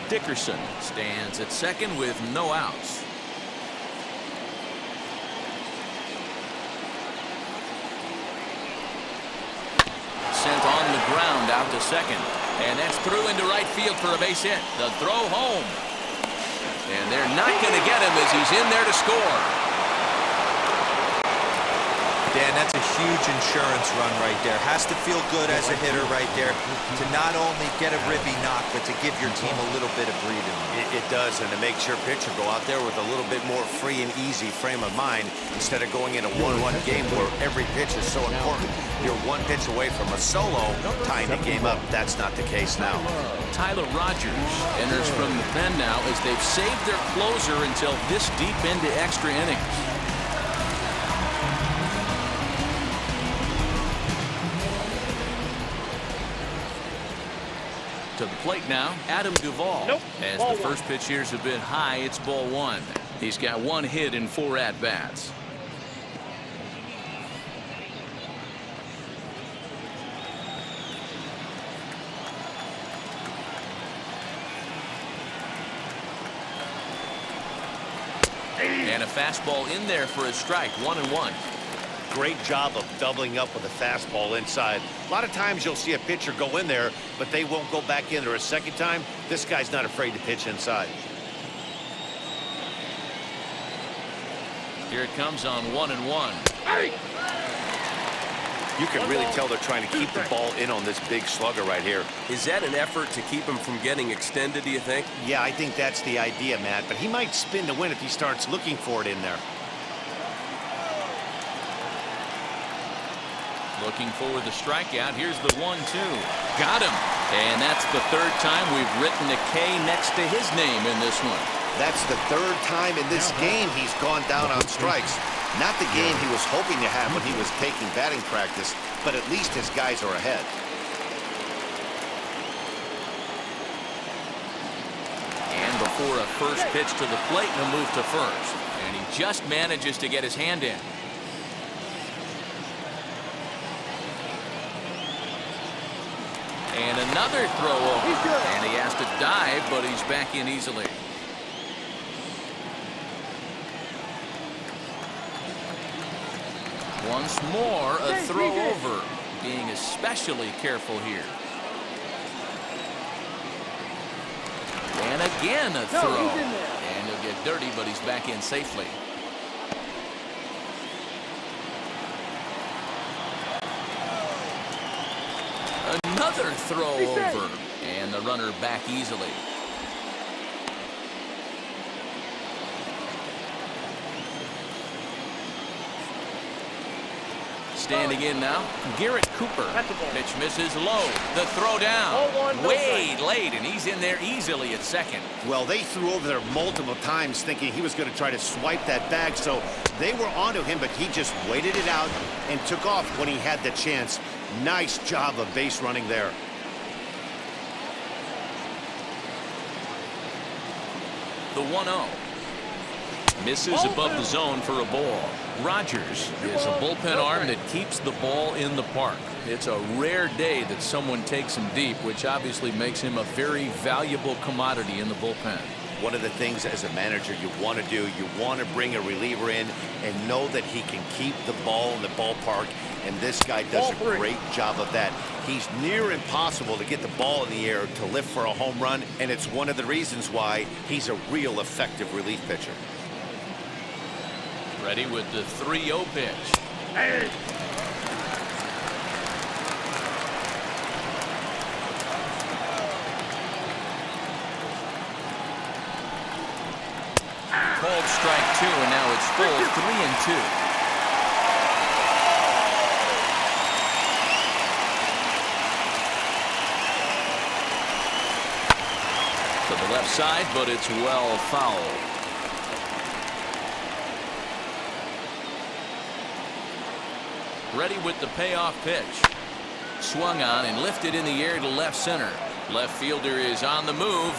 Dickerson stands at second with no outs. Sent on the ground out to second. And that's through into right field for a base hit. The throw home. And they're not going to get him as he's in there to score. Dan, that's a huge insurance run right there. Has to feel good as a hitter right there to not only get a ribby knock, but to give your team a little bit of breathing room. It does, and it makes your pitcher go out there with a little bit more free and easy frame of mind instead of going in a 1-1 game where every pitch is so important. You're one pitch away from a solo, tying the game up. That's not the case now. Tyler Rogers enters from the pen now as they've saved their closer until this deep into extra innings. To the plate now, Adam Duvall. Nope. As the first pitch here is a bit high, it's ball one. He's got 1 hit in 4 at-bats. And a fastball in there for a strike. 1-1. Great job of doubling up with a fastball inside. A lot of times you'll see a pitcher go in there, but they won't go back in there a second time. This guy's not afraid to pitch inside. Here it comes on 1-1. You can really tell they're trying to keep the ball in on this big slugger right here. Is that an effort to keep him from getting extended, do you think? Yeah, I think that's the idea, Matt, but he might spin to win if he starts looking for it in there. Looking for the strikeout. Here's the 1-2. Got him. And that's the 3rd time we've written a K next to his name in this one. That's the 3rd time in this game he's gone down on strikes. Not the game he was hoping to have when he was taking batting practice, but at least his guys are ahead. And before a first pitch to the plate and a move to first. And he just manages to get his hand in. And another throw over. And he has to dive, but he's back in easily. Once more, a throw over. Being especially careful here. And again a throw. And he'll get dirty, but he's back in safely. Another throw over. And the runner back easily. Standing in now, Garrett Cooper. Pitch misses low. The throw down. Way late, and he's in there easily at second. Well, they threw over there multiple times thinking he was going to try to swipe that bag, so they were onto him, but he just waited it out and took off when he had the chance. Nice job of base running there. The 1-0. Misses above the zone for a ball. Rogers is a bullpen arm that keeps the ball in the park. It's a rare day that someone takes him deep, which obviously makes him a very valuable commodity in the bullpen. One of the things as a manager you want to do, you want to bring a reliever in and know that he can keep the ball in the ballpark, and this guy does a great job of that. He's near impossible to get the ball in the air to lift for a home run, and it's one of the reasons why he's a real effective relief pitcher. Ready with the 3-0 pitch. Hey. Called strike 2, and now it's full 3-2. To the left side, but it's well fouled. Ready with the payoff pitch. Swung on and lifted in the air to left center. Left fielder is on the move.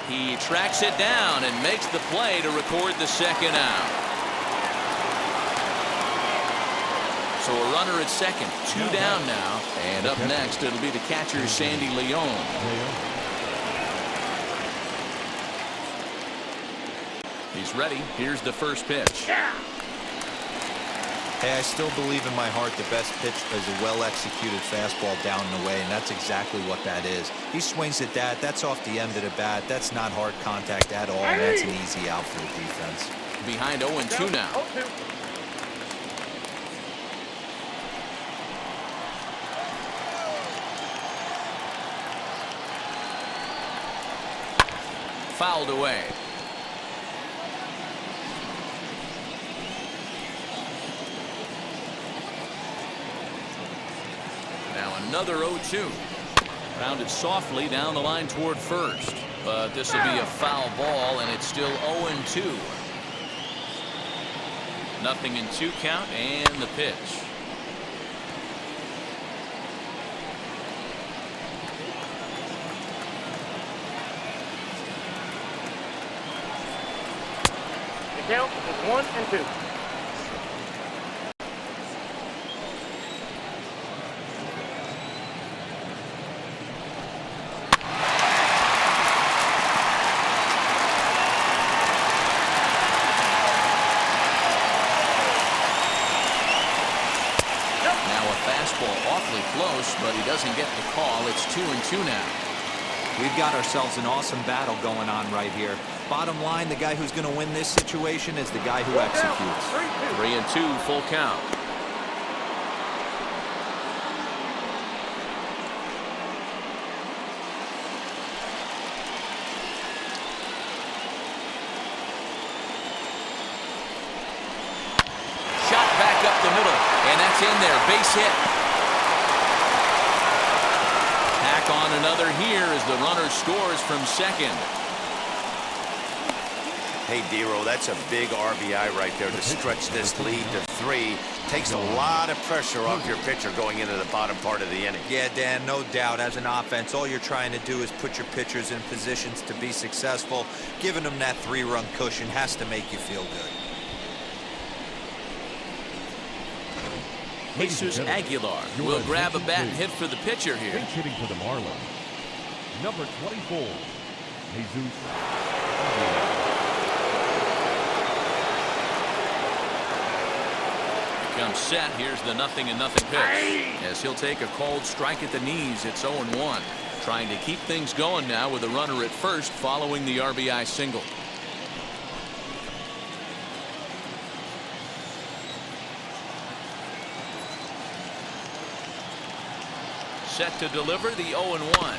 He tracks it down and makes the play to record the second out. So a runner at second, 2 down now. And up next, it'll be the catcher, Sandy Leon. He's ready. Here's the first pitch. Hey, I still believe in my heart the best pitch is a well-executed fastball down and away, and that's exactly what that is. He swings at that. That's off the end of the bat. That's not hard contact at all, and that's an easy out for the defense. Behind 0-2 now. Fouled away. Another 0-2. Rounded softly down the line toward first. But this will be a foul ball, and it's still 0-2. Nothing in 2 count, and the pitch. count is 1 and 2. Awfully close, but he doesn't get the call. It's 2-2 now. We've got ourselves an awesome battle going on right here. Bottom line, the guy who's going to win this situation is the guy who executes. 3-2, full count. Shot back up the middle, and that's in there. Base hit. On another here as the runner scores from second. Hey, Dero, that's a big RBI right there to stretch this lead to 3. Takes a lot of pressure off your pitcher going into the bottom part of the inning. Yeah, Dan, no doubt. As an offense, all you're trying to do is put your pitchers in positions to be successful. Giving them that 3-run cushion has to make you feel good. Jesus Aguilar will grab a bat and hit for the pitcher here. Pinch hitting for the Marlins. Number 24, Jesus Aguilar. Comes set. Here's the 0-0 pitch. As he'll take a cold strike at the knees. It's 0-1. Trying to keep things going now with a runner at first following the RBI single. Set to deliver the 0-1.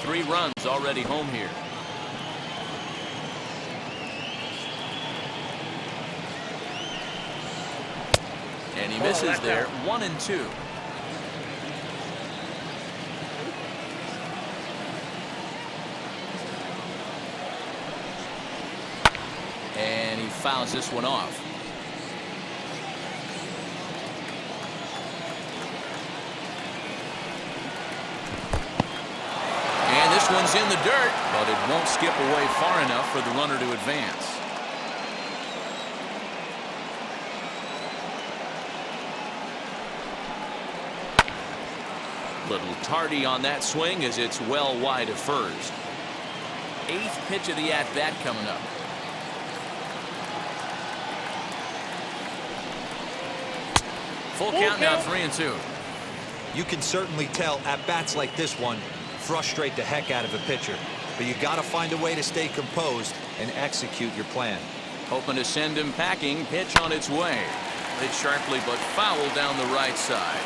Three runs already home here. And he misses there. 1-2. And he fouls this one off. And this one's in the dirt, but it won't skip away far enough for the runner to advance. Little tardy on that swing as it's well wide of first. 8th pitch of the at-bat coming up. Full count now, 3-2. You can certainly tell at-bats like this one frustrate the heck out of a pitcher. But you got to find a way to stay composed and execute your plan. Hoping to send him packing. Pitch on its way. Hit sharply but foul down the right side.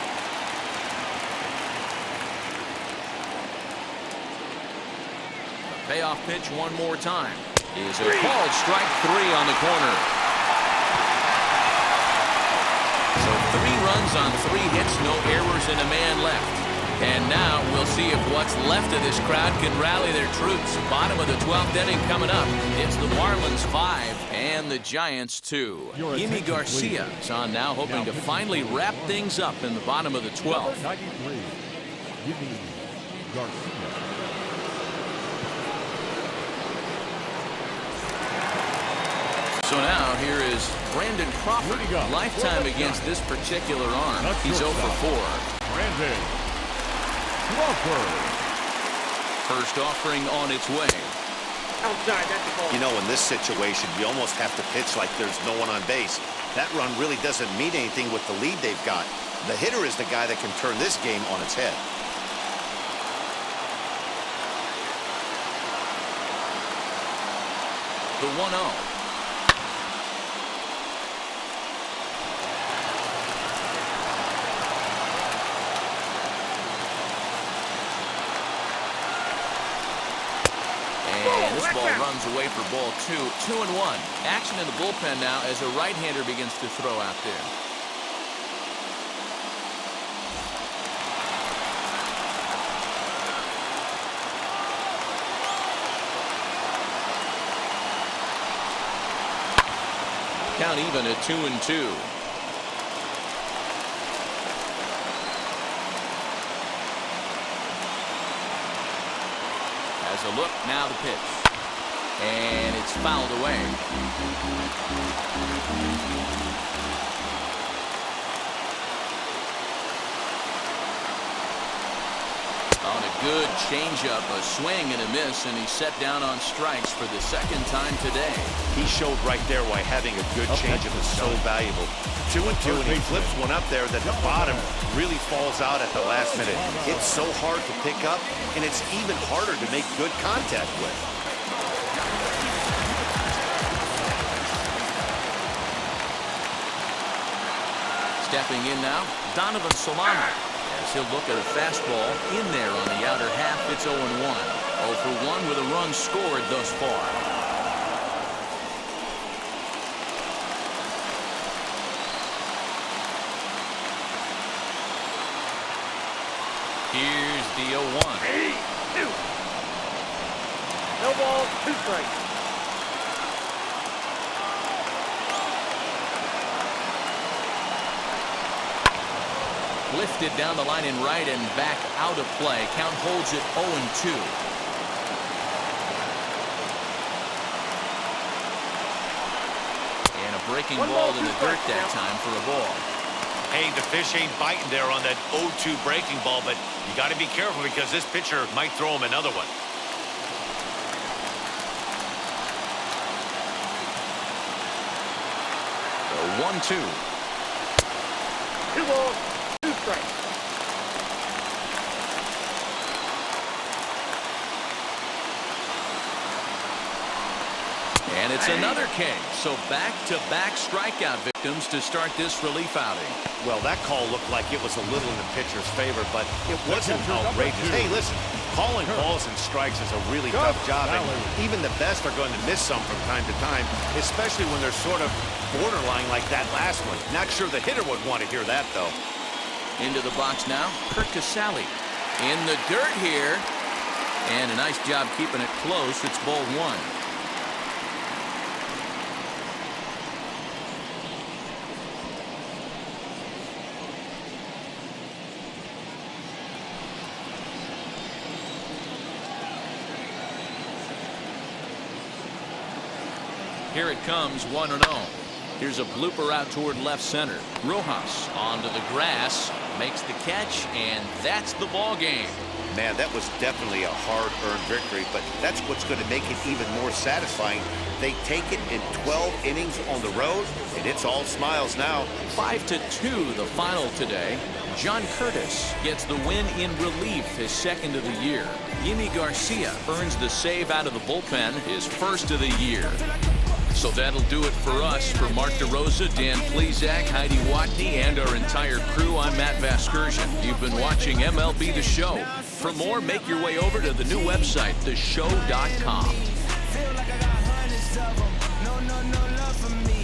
The payoff pitch one more time is a called strike 3 on the corner. So 3 runs on 3 hits, no errors, and a man left. And now we'll see if what's left of this crowd can rally their troops. Bottom of the 12th inning coming up. It's the Marlins 5 and the Giants 2. Yimi Garcia is on now, hoping to finally wrap things up in the bottom of the 12th. 93, Yimi Garcia. So now here is Brandon Crawford. Lifetime against this particular arm. He's 0 for 4. Brandon Crawford. First offering on its way. Outside, that's the ball. You know, in this situation, you almost have to pitch like there's no one on base. That run really doesn't mean anything with the lead they've got. The hitter is the guy that can turn this game on its head. The 1-0. And this ball runs away for ball 2. 2-1. Action in the bullpen now as a right-hander begins to throw out there. Count even at 2-2. Has a look, now the pitch. And it's fouled away. On a good changeup, a swing and a miss, and he's set down on strikes for the second time today. He showed right there why having a good changeup is so valuable. 2-2, and he flips one up there that the bottom really falls out at the last minute. It's so hard to pick up, and it's even harder to make good contact with. Stepping in now, Donovan Solano. As he'll look at a fastball in there on the outer half. It's 0-1. 0 for 1 with a run scored thus far. Here's the 0-1. 2. No ball, 2 strikes. Lifted down the line in right and back out of play. Count holds it 0-2. And a breaking ball in the dirt that time for a ball. Hey, the fish ain't biting there on that 0-2 breaking ball, but you got to be careful because this pitcher might throw him another one. So 1-2. 2 balls, 2 strikes. And it's another K. So back-to-back strikeout victims to start this relief outing. Well, that call looked like it was a little in the pitcher's favor, but it wasn't outrageous. Hey, listen, calling balls and strikes is a really tough job, and even the best are going to miss some from time to time, especially when they're sort of borderline like that last one. Not sure the hitter would want to hear that, though. Into the box now, Kurt Casale. In the dirt here. And a nice job keeping it close. It's ball 1. Here it comes, 1-0. Here's a blooper out toward left center. Rojas onto the grass, makes the catch, and that's the ball game. Man, that was definitely a hard-earned victory, but that's what's going to make it even more satisfying. They take it in 12 innings on the road, and it's all smiles now. 5-2 the final today. John Curtis gets the win in relief, his second of the year. Yimi Garcia earns the save out of the bullpen, his first of the year. So that'll do it for us. For Mark DeRosa, Dan Plesac, Heidi Watney, and our entire crew, I'm Matt Vasgersian. You've been watching MLB The Show. For more, make your way over to the new website, theshow.com. Feel like I got hundreds of them. No love for me.